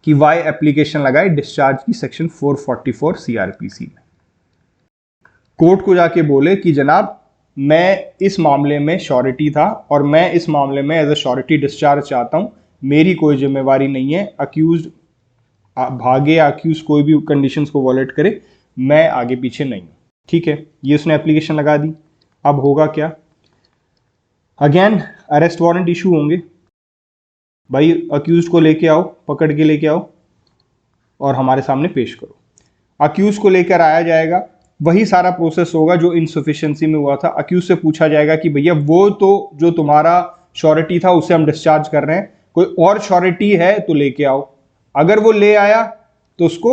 कि वाई एप्लीकेशन लगाए डिस्चार्ज की सेक्शन 444 सीआरपीसी में, कोर्ट को जाके बोले कि जनाब मैं इस मामले में श्योरिटी था और मैं इस मामले में एज अ श्योरिटी डिस्चार्ज चाहता हूं, मेरी कोई जिम्मेवारी नहीं है, अक्यूज भागे या अक्यूज कोई भी कंडीशंस को वॉलेट करे, मैं आगे पीछे नहीं हूं। ठीक है, ये उसने एप्लीकेशन लगा दी। अब होगा क्या? अगेन अरेस्ट वारंट इशू होंगे, भाई अक्यूज को लेके आओ, पकड़ के लेके आओ और हमारे सामने पेश करो। अक्यूज को लेकर आया जाएगा, वही सारा प्रोसेस होगा जो इनसफिशिएंसी में हुआ था। अक्यूज से पूछा जाएगा कि भैया वो तो जो तुम्हारा श्योरिटी था उसे हम डिस्चार्ज कर रहे हैं, कोई और श्योरिटी है तो लेके आओ। अगर वो ले आया तो उसको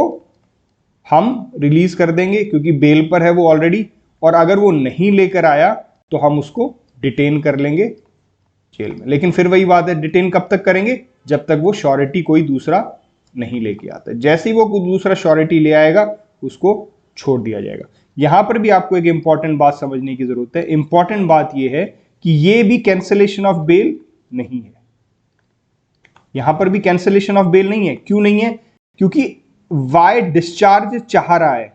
हम रिलीज कर देंगे क्योंकि बेल पर है वो ऑलरेडी, और अगर वो नहीं लेकर आया तो हम उसको डिटेन कर लेंगे जेल में। लेकिन फिर वही बात है, डिटेन कब तक करेंगे? जब तक वो श्योरिटी कोई दूसरा नहीं लेके आता। जैसे ही वो कोई दूसरा श्योरिटी ले आएगा उसको छोड़ दिया जाएगा। यहां पर भी आपको एक इंपॉर्टेंट बात समझने की जरूरत है। इंपॉर्टेंट बात यह है कि यह भी कैंसिलेशन ऑफ बेल नहीं है, यहां पर भी कैंसिलेशन ऑफ बेल नहीं है। क्यों नहीं है? क्योंकि वाई डिस्चार्ज चाह रहा है,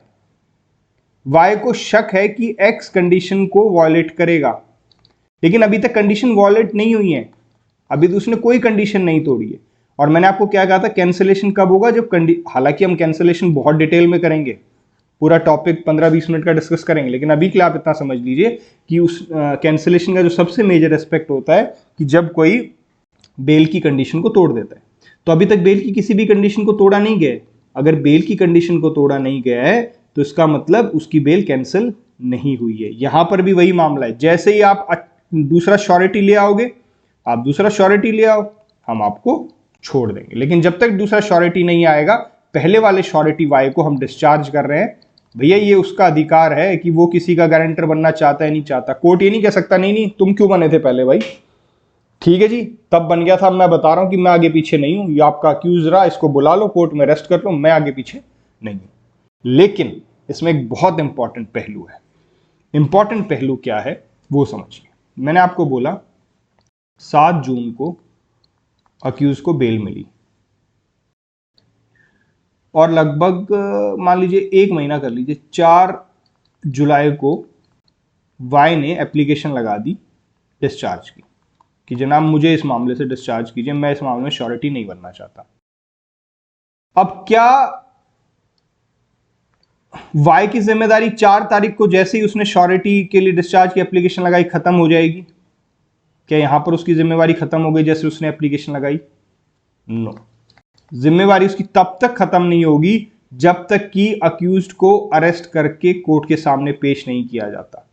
वाई को शक है कि एक्स कंडीशन को वॉलेट करेगा, लेकिन अभी तक कंडीशन वॉलेट नहीं हुई है, अभी तो उसने कोई कंडीशन नहीं तोड़ी है। और मैंने आपको क्या कहा था, कैंसिलेशन कब होगा? जब हालांकि हम कैंसिलेशन बहुत डिटेल में करेंगे, पूरा टॉपिक 15-20 मिनट का डिस्कस करेंगे, लेकिन अभी के लिए आप इतना समझ लीजिए कि उस कैंसिलेशन का जो सबसे मेजर एस्पेक्ट होता है कि जब कोई बेल की कंडीशन को तोड़ देता है। तो अभी तक बेल की किसी भी कंडीशन को तोड़ा नहीं गया है। अगर बेल की कंडीशन को तोड़ा नहीं गया है तो इसका मतलब उसकी बेल कैंसिल नहीं हुई है। यहां पर भी वही मामला है, जैसे ही आप दूसरा श्योरिटी ले आओगे, आप दूसरा श्योरिटी ले आओ, हम आपको छोड़ देंगे। लेकिन जब तक दूसरा श्योरिटी नहीं आएगा, पहले वाले श्योरिटी वाई को हम डिस्चार्ज कर रहे हैं। भैया ये उसका अधिकार है कि वो किसी का गारंटर बनना चाहता है नहीं चाहता। कोर्ट ये नहीं कह सकता नहीं नहीं तुम क्यों बने थे पहले भाई, ठीक है जी तब बन गया था, मैं बता रहा हूं कि मैं आगे पीछे नहीं हूं, ये आपका अक्यूज रहा, इसको बुला लो कोर्ट में अरेस्ट कर लो, मैं आगे पीछे नहीं हूं। लेकिन इसमें एक बहुत इंपॉर्टेंट पहलू है। इंपॉर्टेंट पहलू क्या है वो समझिए। मैंने आपको बोला 7 जून को अक्यूज को बेल मिली और लगभग मान लीजिए 1 महीना कर लीजिए, 4 जुलाई को वाई ने एप्लीकेशन लगा दी डिस्चार्ज की कि जनाब मुझे इस मामले से डिस्चार्ज कीजिए, मैं इस मामले में श्योरिटी नहीं बनना चाहता। अब क्या वाई की जिम्मेदारी 4 तारीख को जैसे ही उसने श्योरिटी के लिए डिस्चार्ज की एप्लीकेशन लगाई खत्म हो जाएगी? क्या यहां पर उसकी जिम्मेवारी खत्म हो गई जैसे उसने एप्लीकेशन लगाई? नो, जिम्मेवारी उसकी तब तक खत्म नहीं होगी जब तक कि अक्यूज्ड को अरेस्ट करके कोर्ट के सामने पेश नहीं किया जाता।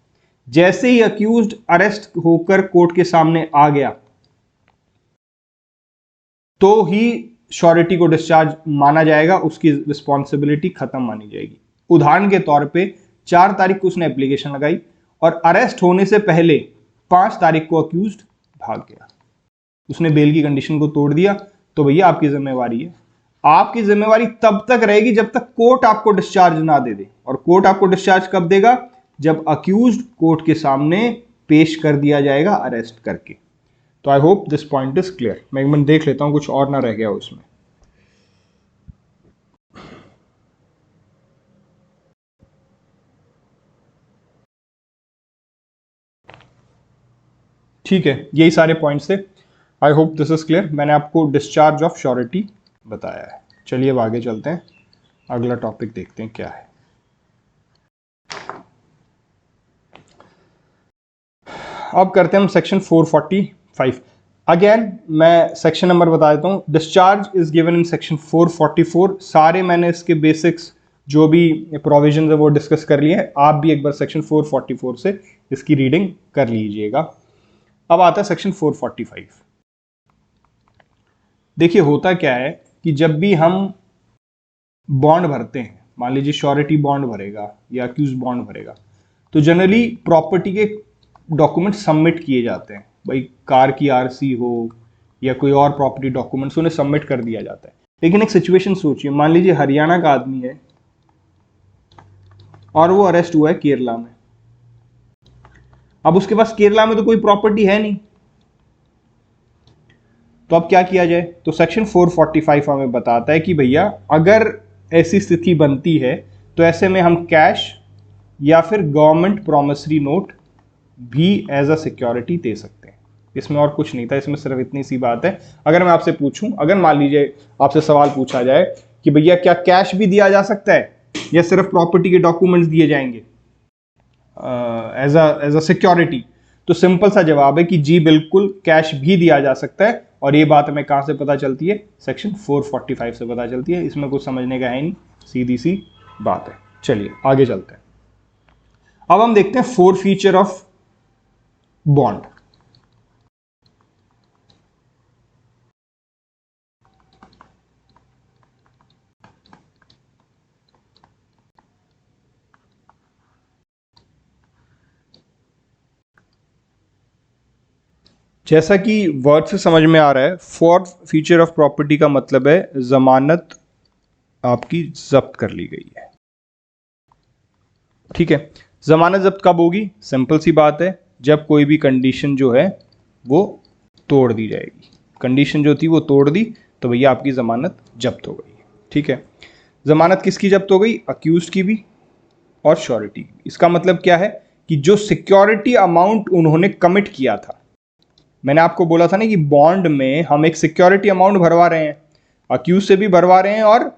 जैसे ही अक्यूज्ड अरेस्ट होकर कोर्ट के सामने आ गया तो ही श्योरिटी को डिस्चार्ज माना जाएगा, उसकी रिस्पॉन्सिबिलिटी खत्म मानी जाएगी। उदाहरण के तौर पे 4 तारीख को उसने एप्लीकेशन लगाई और अरेस्ट होने से पहले 5 तारीख को अक्यूज्ड भाग गया, उसने बेल की कंडीशन को तोड़ दिया, तो भैया आपकी जिम्मेवारी है। आपकी जिम्मेवारी तब तक रहेगी जब तक कोर्ट आपको डिस्चार्ज ना दे दे। और कोर्ट आपको डिस्चार्ज कब देगा? जब अक्यूज्ड कोर्ट के सामने पेश कर दिया जाएगा अरेस्ट करके। तो I hope this point is clear. मैं एक मिनट देख लेता हूं कुछ और ना रह गया हो उसमें। ठीक है, यही सारे पॉइंट्स थे। आई होप दिस इज क्लियर। मैंने आपको डिस्चार्ज ऑफ श्योरिटी बताया है। चलिए अब आगे चलते हैं, अगला टॉपिक देखते हैं क्या है। अब करते हैं हम सेक्शन 445। अगेन मैं सेक्शन नंबर बता देता हूँ। Discharge is given in section 444। सारे मैंने इसके बेसिक्स जो भी प्रोविजन है वो डिस्कस कर लिए हैं। आप भी एक बार सेक्शन 444 से इसकी रीडिंग कर लीजिएगा। अब आता है सेक्शन 445। देखिए होता क्या है कि जब भी हम बॉन्ड भरते हैं, मान लीजिए श्योरिटी बॉन्ड भरेगा या अक्यूज बॉन्ड भरेगा, तो जनरली प्रॉपर्टी के डॉक्यूमेंट सबमिट किए जाते हैं। भाई कार की आरसी हो या कोई और प्रॉपर्टी डॉक्यूमेंट्स, उन्हें सबमिट कर दिया जाता है। लेकिन एक सिचुएशन सोचिए, मान लीजिए हरियाणा का आदमी है और वो अरेस्ट हुआ है केरला में। अब उसके पास केरला में तो कोई प्रॉपर्टी है नहीं, तो अब क्या किया जाए? तो सेक्शन 445 हमें बताता है कि भैया अगर ऐसी स्थिति बनती है तो ऐसे में हम कैश या फिर गवर्नमेंट प्रॉमिसरी नोट भी एज अ सिक्योरिटी दे सकते हैं। इसमें और कुछ नहीं था, इसमें सिर्फ इतनी सी बात है। अगर मैं आपसे पूछूं, अगर मान लीजिए आपसे सवाल पूछा जाए कि भैया क्या कैश भी दिया जा सकता है या सिर्फ प्रॉपर्टी के डॉक्यूमेंट्स दिए जाएंगे एज अ सिक्योरिटी, तो सिंपल सा जवाब है कि जी बिल्कुल, कैश भी दिया जा सकता है। और ये बात हमें कहां से पता चलती है? सेक्शन 445 से पता चलती है। इसमें कुछ समझने का है नहीं, सीधी सी बात है। चलिए आगे चलते हैं। अब हम देखते हैं 4 फीचर ऑफ बॉन्ड। जैसा कि वर्ड से समझ में आ रहा है, 4 फीचर ऑफ प्रॉपर्टी का मतलब है जमानत आपकी जब्त कर ली गई है। ठीक है, जमानत जब्त कब होगी? सिंपल सी बात है, जब कोई भी कंडीशन जो है वो तोड़ दी जाएगी। कंडीशन जो थी वो तोड़ दी तो भैया आपकी जमानत जब्त हो गई। ठीक है, जमानत किसकी जब्त हो गई? अक्यूज की भी और श्योरिटी की। इसका मतलब क्या है कि जो सिक्योरिटी अमाउंट उन्होंने कमिट किया था, मैंने आपको बोला था ना कि बॉन्ड में हम एक सिक्योरिटी अमाउंट भरवा रहे हैं, अक्यूज से भी भरवा रहे हैं और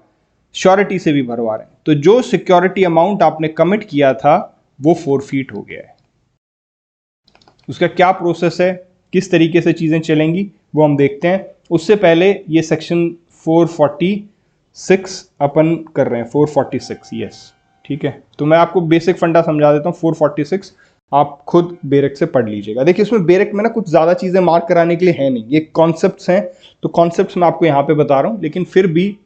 श्योरिटी से भी भरवा रहे हैं। तो जो सिक्योरिटी अमाउंट आपने कमिट किया था वो फोरफीट हो गया है। उसका क्या प्रोसेस है, किस तरीके से चीजें चलेंगी, वो हम देखते हैं। उससे पहले ये सेक्शन 446 अपन कर रहे हैं। 446, यस। ठीक है, तो मैं आपको बेसिक फंडा समझा देता हूं। 446 आप खुद बेरेक से पढ़ लीजिएगा। देखिए इसमें बेरेक में ना कुछ ज़्यादा चीज़ें मार्क कराने के लिए है नहीं, ये कॉन्सेप्ट्स हैं, तो कॉन्सेप्ट्स मैं आपको यहाँ पे बता रहा हूँ, लेकिन फिर भी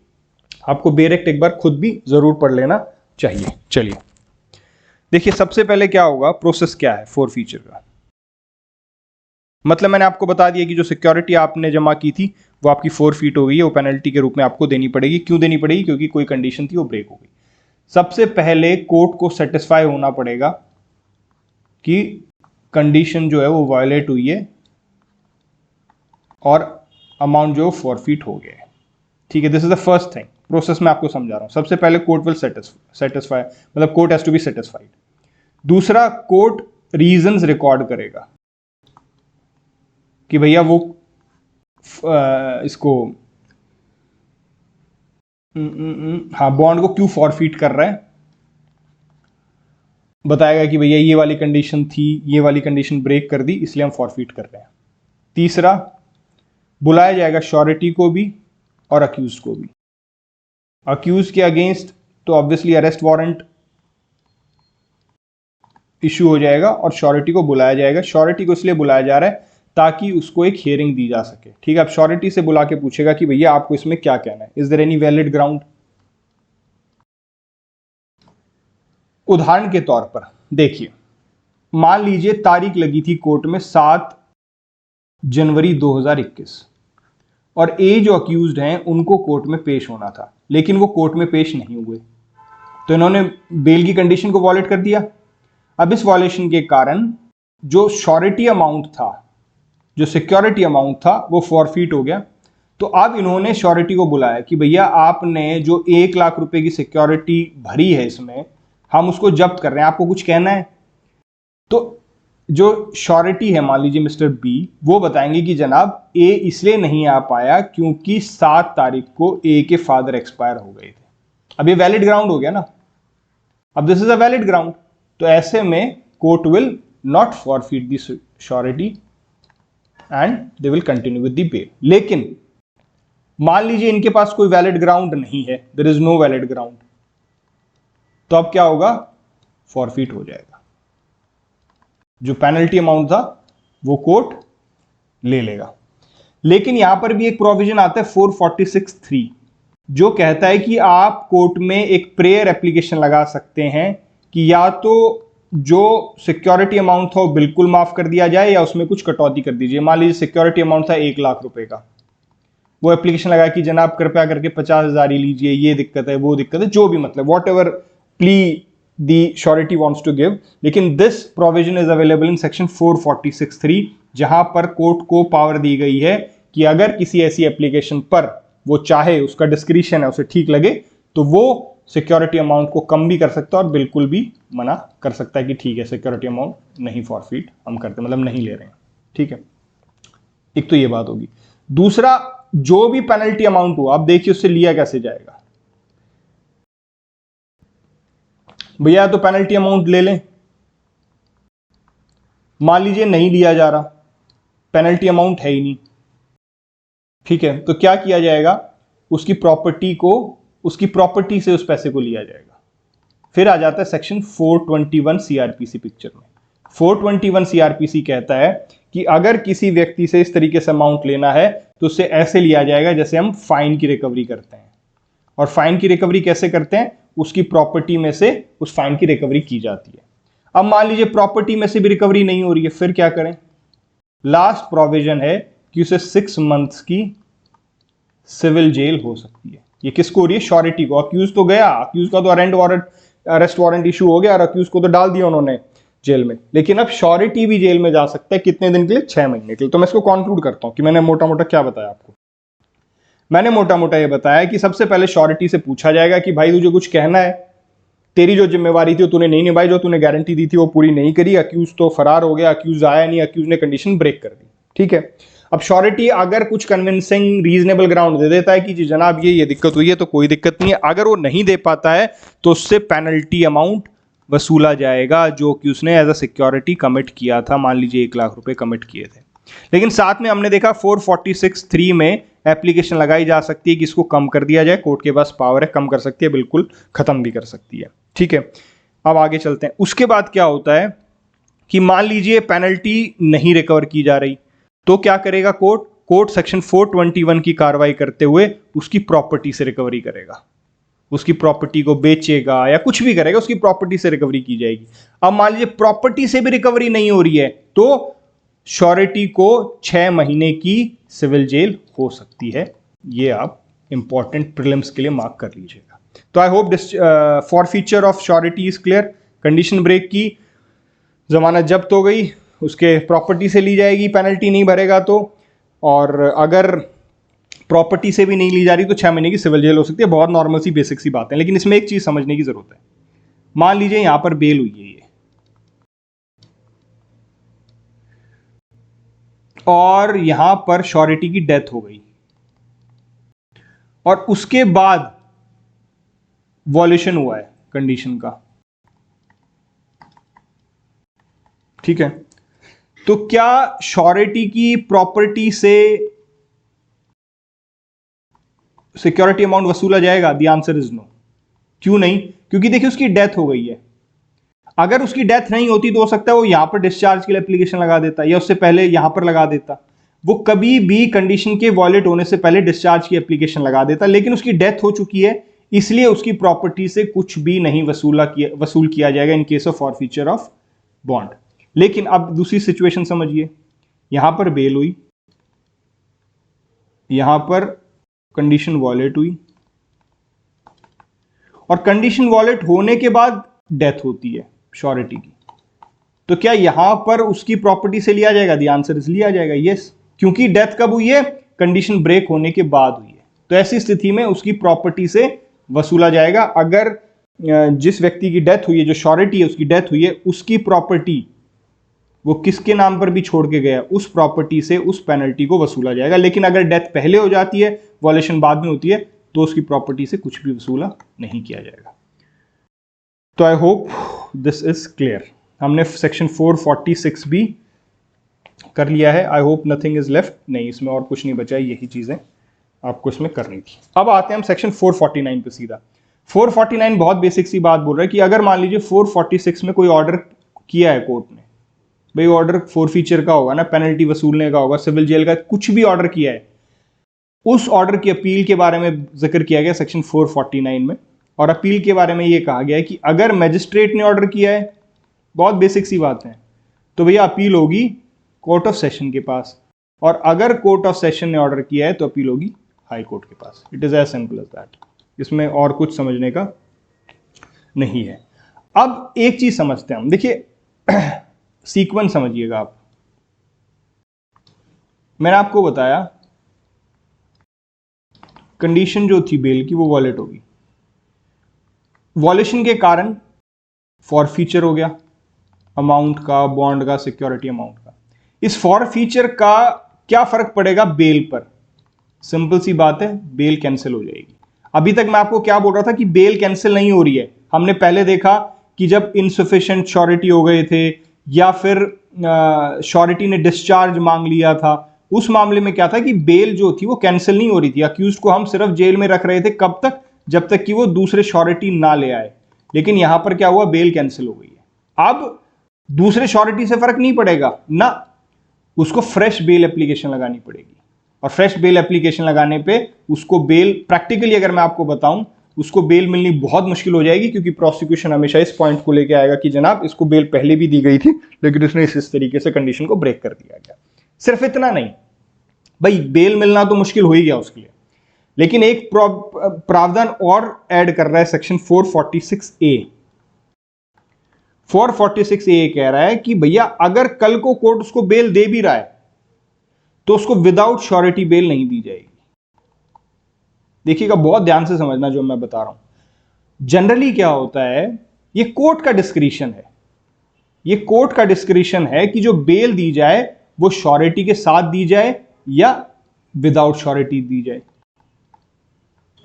आपको बेरेक्ट एक बार खुद भी ज़रूर पढ़ लेना चाहिए। चलिए देखिए, सबसे पहले क्या होगा, प्रोसेस क्या है 4 फीचर का। मतलब मैंने आपको बता दिया कि जो सिक्योरिटी आपने जमा की थी वो आपकी 4 फीट हो गई है, वो पेनल्टी के रूप में आपको देनी पड़ेगी। क्यों देनी पड़ेगी? क्योंकि कोई कंडीशन थी वो ब्रेक हो गई। सबसे पहले कोर्ट को सेटिस्फाई होना पड़ेगा कि कंडीशन जो है वो वायलेट हुई है और अमाउंट जो फॉरफीट हो गया है। ठीक है, this is the first thing. Process मैं आपको समझा रहा हूं। सबसे पहले कोर्ट विल सेटिस्फाई, मतलब court has to be satisfied. दूसरा, कोर्ट रीजंस रिकॉर्ड करेगा कि भैया वो इसको हाँ बॉन्ड को क्यों फॉरफीट कर रहा है, बताएगा कि भैया ये वाली कंडीशन थी, ये वाली कंडीशन ब्रेक कर दी, इसलिए हम फॉरफीट कर रहे हैं। तीसरा, बुलाया जाएगा श्योरिटी को भी और अक्यूज को भी। अक्यूज के अगेंस्ट तो ऑब्वियसली अरेस्ट वारंट इशू हो जाएगा और श्योरिटी को बुलाया जाएगा। श्योरिटी को इसलिए बुलाया जा रहा है ताकि उसको एक हियरिंग दी जा सके। ठीक है, अब श्योरिटी से बुला के पूछेगा कि भैया आपको इसमें क्या कहना है, is there any valid ground. उदाहरण के तौर पर देखिए, मान लीजिए तारीख लगी थी कोर्ट में 7 जनवरी 2021 और ए जो अक्यूज्ड हैं उनको कोर्ट में पेश होना था, लेकिन वो कोर्ट में पेश नहीं हुए, तो इन्होंने बेल की कंडीशन को वॉलेट कर दिया। अब इस वॉलेशन के कारण जो श्योरिटी अमाउंट था, जो सिक्योरिटी अमाउंट था, वो फॉरफीट हो गया। तो अब इन्होंने श्योरिटी को बुलाया कि भैया आपने जो 1 लाख रुपए की सिक्योरिटी भरी है इसमें, हम उसको जब्त कर रहे हैं, आपको कुछ कहना है? तो जो श्योरिटी है, मान लीजिए मिस्टर बी, वो बताएंगे कि जनाब ए इसलिए नहीं आ पाया क्योंकि 7 तारीख को ए के फादर एक्सपायर हो गए थे। अब ये वैलिड ग्राउंड हो गया ना, अब this is a valid ground. तो ऐसे में court will not forfeit the surety and they will continue with the bail. लेकिन मान लीजिए इनके पास कोई वैलिड ग्राउंड नहीं है, there is no valid ground, तो अब क्या होगा? फॉरफीट हो जाएगा। जो पेनल्टी अमाउंट था वो कोर्ट ले लेगा। लेकिन यहां पर भी एक प्रोविजन आता है 446(3), जो कहता है कि आप कोर्ट में एक प्रेयर एप्लीकेशन लगा सकते हैं कि या तो जो सिक्योरिटी अमाउंट था वो बिल्कुल माफ कर दिया जाए या उसमें कुछ कटौती कर दीजिए। मान लीजिए सिक्योरिटी अमाउंट था 1 लाख रुपए का, वो एप्लीकेशन लगा कि जनाब कृपया करके 50,000 ही लीजिए, ये दिक्कत है, वो दिक्कत है, जो भी मतलब whatever plea the surety wants to give. लेकिन this provision is available in section 446(3), जहां पर कोर्ट को पावर दी गई है कि अगर किसी ऐसी एप्लीकेशन पर वो चाहे, उसका डिस्क्रिशन है, उसे ठीक लगे, तो वो सिक्योरिटी अमाउंट को कम भी कर सकता है और बिल्कुल भी मना कर सकता है कि ठीक है सिक्योरिटी अमाउंट नहीं फॉरफीट हम करते, मतलब नहीं ले रहे हैं। ठीक है, एक तो ये बात होगी। दूसरा, जो भी पेनल्टी अमाउंट हो, आप देखिए उससे लिया कैसे जाएगा। भैया तो पेनल्टी अमाउंट ले लें, मान लीजिए नहीं लिया जा रहा, पेनल्टी अमाउंट है ही नहीं, ठीक है, तो क्या किया जाएगा? उसकी प्रॉपर्टी को, उसकी प्रॉपर्टी से उस पैसे को लिया जाएगा। फिर आ जाता है सेक्शन 421 सीआरपीसी पिक्चर में। 421 सीआरपीसी कहता है कि अगर किसी व्यक्ति से इस तरीके से अमाउंट लेना है तो उससे ऐसे लिया जाएगा जैसे हम फाइन की रिकवरी करते हैं। और फाइन की रिकवरी कैसे करते हैं? उसकी प्रॉपर्टी में से उस फाइन की रिकवरी की जाती है। अब मान लीजिए प्रॉपर्टी में से भी रिकवरी नहीं हो रही है, फिर क्या करें? लास्ट प्रोविजन है कि उसे 6 मंथ्स की सिविल जेल हो सकती है। ये किसको हो रही है? श्योरिटी को। अक्यूज तो गया, अक्यूज का तो अरेस्ट वारंट इशू हो गया और अक्यूज को तो डाल दिया उन्होंने जेल में, लेकिन अब श्योरिटी भी जेल में जा सकता है। कितने दिन के लिए? 6 महीने के लिए। तो मैं इसको कंक्लूड करता हूं कि मैंने मोटा मोटा क्या बताया आपको। मैंने मोटा मोटा ये बताया कि सबसे पहले श्योरिटी से पूछा जाएगा कि भाई तुझे कुछ कहना है, तेरी जो जिम्मेवारी थी वो तूने नहीं निभाई, जो तूने गारंटी दी थी वो पूरी नहीं करी, अक्यूज तो फरार हो गया, अक्यूज आया नहीं, अक्यूज ने कंडीशन ब्रेक कर दी। ठीक है, अब श्योरिटी अगर कुछ कन्विंसिंग रीजनेबल ग्राउंड दे देता है कि जी जनाब ये दिक्कत हुई है, तो कोई दिक्कत नहीं है। अगर वो नहीं दे पाता है तो उससे पेनल्टी अमाउंट वसूला जाएगा जो कि उसने एज अ सिक्योरिटी कमिट किया था। मान लीजिए 1 लाख रुपए कमिट किए थे। लेकिन साथ में हमने देखा 446(3) में एप्लीकेशन लगाई जा सकती है कि इसको कम कर दिया जाए। कोर्ट के पास पावर है, कम कर सकती है, बिल्कुल खत्म भी कर सकती है। ठीक है, अब आगे चलते हैं। उसके बाद क्या होता है कि मान लीजिए पेनल्टी नहीं रिकवर की जा रही, तो क्या करेगा कोर्ट? कोर्ट सेक्शन 421 की कार्रवाई करते हुए उसकी प्रॉपर्टी से रिकवरी करेगा, उसकी प्रॉपर्टी को बेचेगा या कुछ भी करेगा, उसकी प्रॉपर्टी से रिकवरी की जाएगी। अब मान लीजिए प्रॉपर्टी से भी रिकवरी नहीं हो रही है, तो श्योरिटी को 6 महीने की सिविल जेल हो सकती है। ये आप इंपॉर्टेंट प्रीलिम्स के लिए मार्क कर लीजिएगा। तो I hope this forfeiture of surety is clear. Condition break की, जमानत जब्त हो गई, उसके प्रॉपर्टी से ली जाएगी, पेनल्टी नहीं भरेगा तो, और अगर प्रॉपर्टी से भी नहीं ली जा रही तो 6 महीने की सिविल जेल हो सकती है। बहुत नॉर्मल सी बेसिक सी बात है, लेकिन इसमें एक चीज समझने की जरूरत है। मान लीजिए यहां पर बेल हुई है ये, और यहां पर श्योरिटी की डेथ हो गई, और उसके बाद वॉल्यूशन हुआ है कंडीशन का। ठीक है, तो क्या श्योरिटी की प्रॉपर्टी से सिक्योरिटी अमाउंट वसूला जाएगा? The answer is no. क्यों नहीं? क्योंकि देखिए उसकी डेथ हो गई है। अगर उसकी डेथ नहीं होती तो हो सकता है वो यहां पर डिस्चार्ज के लिए एप्लीकेशन लगा देता, या उससे पहले यहां पर लगा देता। वो कभी भी कंडीशन के वॉलेट होने से पहले डिस्चार्ज की एप्लीकेशन लगा देता, लेकिन उसकी डेथ हो चुकी है, इसलिए उसकी प्रॉपर्टी से कुछ भी नहीं वसूल किया जाएगा in case of forfeiture of bond. लेकिन अब दूसरी सिचुएशन समझिए, यहां पर बेल हुई, यहां पर कंडीशन वॉलेट हुई, और कंडीशन वॉलेट होने के बाद डेथ होती है श्योरिटी की। तो क्या यहां पर उसकी प्रॉपर्टी से लिया जाएगा? द आंसर इज लिया जाएगा, यस। क्योंकि डेथ कब हुई है? कंडीशन ब्रेक होने के बाद हुई है। तो ऐसी स्थिति में उसकी प्रॉपर्टी से वसूला जाएगा। अगर जिस व्यक्ति की डेथ हुई है, जो श्योरिटी है उसकी डेथ हुई है, उसकी प्रॉपर्टी वो किसके नाम पर भी छोड़ के गया, उस प्रॉपर्टी से उस पेनल्टी को वसूला जाएगा। लेकिन अगर डेथ पहले हो जाती है, वॉल्यूशन बाद में होती है, तो उसकी प्रॉपर्टी से कुछ भी वसूला नहीं किया जाएगा। तो I hope this is clear. हमने सेक्शन 446 भी कर लिया है। I hope nothing is left. नहीं, इसमें और कुछ नहीं बचा है, यही चीजें आपको इसमें करनी थी। अब आते हैं हम सेक्शन 449 पे सीधा। 449 बहुत बेसिक सी बात बोल रहा है कि अगर मान लीजिए 446 में कोई ऑर्डर किया है कोर्ट ने, भाई ऑर्डर फोरफीचर का होगा ना, पेनल्टी वसूलने का होगा, सिविल जेल का, कुछ भी ऑर्डर किया है, उस ऑर्डर की अपील के बारे में जिक्र किया गया सेक्शन 449 में। और अपील के बारे में यह कहा गया है कि अगर मैजिस्ट्रेट ने ऑर्डर किया है, बहुत बेसिक सी बात है, तो भैया अपील होगी कोर्ट ऑफ सेशन के पास, और अगर कोर्ट ऑफ सेशन ने ऑर्डर किया है तो अपील होगी हाई कोर्ट के पास। It is as simple as that. इसमें और कुछ समझने का नहीं है। अब एक चीज समझते हैं हम, देखिए सीक्वेंस समझिएगा आप। मैंने आपको बताया कंडीशन जो थी बेल की वो वॉलेट होगी। वॉलेशन के कारण फॉरफीचर हो गया अमाउंट का, बॉन्ड का, सिक्योरिटी अमाउंट का। इस फॉरफीचर का क्या फर्क पड़ेगा बेल पर? सिंपल सी बात है, बेल कैंसिल हो जाएगी। अभी तक मैं आपको क्या बोल रहा था कि बेल कैंसिल नहीं हो रही है। हमने पहले देखा कि जब इनसफिशिएंट श्योरिटी हो गए थे या फिर श्योरिटी ने डिस्चार्ज मांग लिया था, उस मामले में क्या था कि बेल जो थी वो कैंसिल नहीं हो रही थी। अक्यूज्ड को हम सिर्फ जेल में रख रहे थे, कब तक? जब तक कि वो दूसरे श्योरिटी ना ले आए। लेकिन यहां पर क्या हुआ, बेल कैंसिल हो गई है। अब दूसरे श्योरिटी से फर्क नहीं पड़ेगा ना, उसको फ्रेश बेल एप्लीकेशन लगानी पड़ेगी। और फ्रेश बेल एप्लीकेशन लगाने पे उसको बेल, प्रैक्टिकली अगर मैं आपको बताऊं, उसको बेल मिलनी बहुत मुश्किल हो जाएगी, क्योंकि प्रोसिक्यूशन हमेशा इस पॉइंट को लेके आएगा कि जनाब इसको बेल पहले भी दी गई थी, लेकिन उसने इस तरीके से कंडीशन को ब्रेक कर दिया गया। सिर्फ इतना नहीं भाई, बेल मिलना तो मुश्किल हो ही गया उसके लिए, लेकिन एक प्रावधान और ऐड कर रहा है सेक्शन 446A। 446A कह रहा है कि भैया अगर कल को कोर्ट उसको बेल दे भी रहा है तो उसको विदाउट श्योरिटी बेल नहीं दी जाएगी। देखिएगा, बहुत ध्यान से समझना जो मैं बता रहा हूं। जनरली क्या होता है, ये कोर्ट का डिस्क्रिशन है, ये कोर्ट का डिस्क्रिशन है कि जो बेल दी जाए वो श्योरिटी के साथ दी जाए या विदाउट श्योरिटी दी जाए।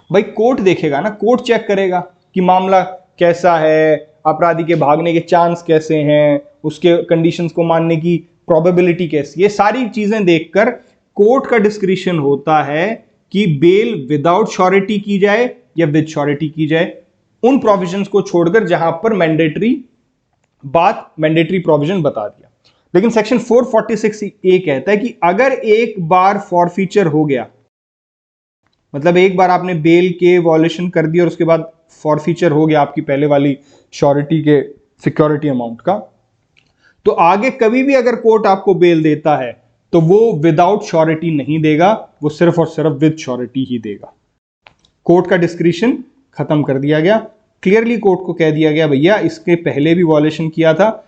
भाई कोर्ट देखेगा ना, कोर्ट चेक करेगा कि मामला कैसा है, अपराधी के भागने के चांस कैसे हैं, उसके कंडीशंस को मानने की प्रोबेबिलिटी कैसी, ये सारी चीजें देखकर कोर्ट का डिस्क्रिशन होता है कि बेल विदाउट श्योरिटी की जाए या विद श्योरिटी की जाए, उन प्रोविजंस को छोड़कर जहां पर मैंडेटरी प्रोविजन बता दिया। लेकिन सेक्शन 446A कहता है कि अगर एक बार फॉरफीचर हो गया, मतलब एक बार आपने बेल के वॉल्यूशन कर दिया और उसके बाद फॉरफीचर हो गया आपकी पहले वाली श्योरिटी के सिक्योरिटी अमाउंट का, तो आगे कभी भी अगर कोर्ट आपको बेल देता है तो वो विदाउट श्योरिटी नहीं देगा, वो सिर्फ और सिर्फ विद श्योरिटी ही देगा। कोर्ट का डिस्क्रिशन खत्म कर दिया गया। क्लियरली कोर्ट को कह दिया गया भैया इसके पहले भी वॉल्यूशन किया था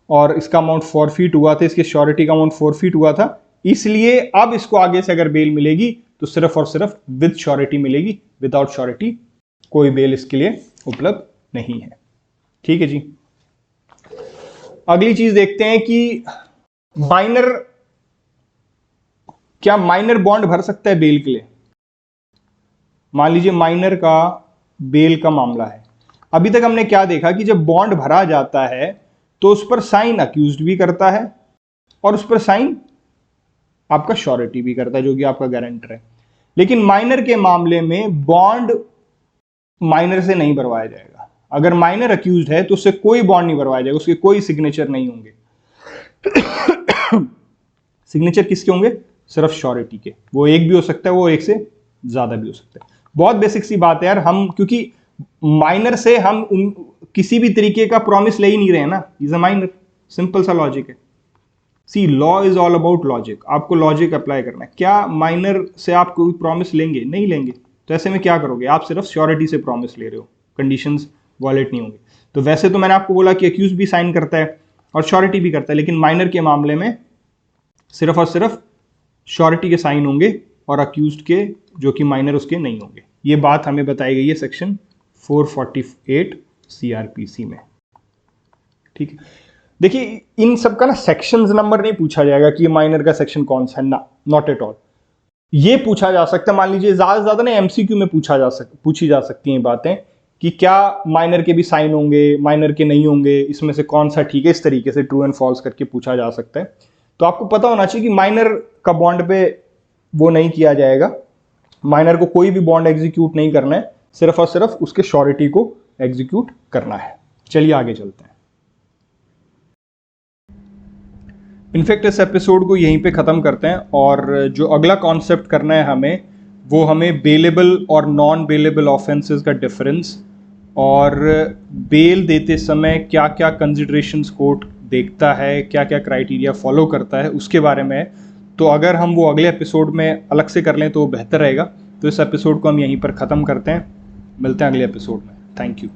और इसका अमाउंट फॉरफीट हुआ था, इसके श्योरिटी का अमाउंट फॉरफीट हुआ था, इसलिए अब इसको आगे से अगर बेल मिलेगी तो सिर्फ और सिर्फ विद श्योरिटी मिलेगी, विदाउट श्योरिटी कोई बेल इसके लिए उपलब्ध नहीं है। ठीक है जी। अगली चीज देखते हैं कि क्या माइनर बॉन्ड भर सकता है बेल के लिए? मान लीजिए माइनर का बेल का मामला है। अभी तक हमने क्या देखा कि जब बॉन्ड भरा जाता है तो उस पर साइन अक्यूज्ड भी करता है और उस पर साइन आपका श्योरिटी भी करता है, जो कि आपका गारंटर है। लेकिन माइनर के मामले में बॉन्ड माइनर से नहीं भरवाया जाएगा। अगर माइनर अक्यूज्ड है तो उससे कोई बॉन्ड नहीं भरवाया जाएगा, उसके कोई सिग्नेचर नहीं होंगे। सिग्नेचर किसके होंगे? सिर्फ श्योरिटी के। वो एक भी हो सकता है, वो एक से ज्यादा भी हो सकता है। बहुत बेसिक सी बात है यार, हम क्योंकि माइनर से हम किसी भी तरीके का प्रॉमिस ले ही नहीं रहे हैं ना, इज अ माइनर। सिंपल सा लॉजिक है। See, law is all about logic. आपको लॉजिक अप्लाई करना है। क्या माइनर से आप कोई प्रॉमिस लेंगे? नहीं लेंगे। तो ऐसे में क्या करोगे? आप सिर्फ श्योरिटी से प्रॉमिस ले रहे हो, कंडीशंस वॉलेट नहीं होंगे। तो वैसे तो मैंने आपको बोला कि अक्यूज भी साइन करता है, और श्योरिटी भी करता है, लेकिन माइनर के मामले में सिर्फ और सिर्फ श्योरिटी के साइन होंगे और अक्यूज्ड के जो कि माइनर उसके नहीं होंगे। ये बात हमें बताई गई है सेक्शन 448 सीआरपीसी में। ठीक है, देखिए इन सब का ना सेक्शंस नंबर नहीं पूछा जाएगा कि ये माइनर का सेक्शन कौन सा है ना, नॉट एट ऑल। ये पूछा जा सकता है, मान लीजिए ज्यादा से ज्यादा ना एमसीक्यू में पूछी जा सकती हैं बातें कि क्या माइनर के भी साइन होंगे, माइनर के नहीं होंगे, इसमें से कौन सा ठीक है, इस तरीके से ट्रू एंड फॉल्स करके पूछा जा सकता है। तो आपको पता होना चाहिए कि माइनर का बॉन्ड पे वो नहीं किया जाएगा, माइनर को कोई भी बॉन्ड एग्जीक्यूट नहीं करना है, सिर्फ और सिर्फ उसके श्योरिटी को एग्जीक्यूट करना है। चलिए आगे चलते हैं। इनफैक्ट इस एपिसोड को यहीं पे ख़त्म करते हैं, और जो अगला कॉन्सेप्ट करना है हमें बेलेबल और नॉन बेलेबल ऑफेंसेस का डिफरेंस, और बेल देते समय क्या क्या कंसिडरेशंस कोर्ट देखता है, क्या क्या क्राइटेरिया फॉलो करता है, उसके बारे में है। तो अगर हम वो अगले एपिसोड में अलग से कर लें तो बेहतर रहेगा। तो इस एपिसोड को हम यहीं पर ख़त्म करते हैं, मिलते हैं अगले एपिसोड में। Thank you.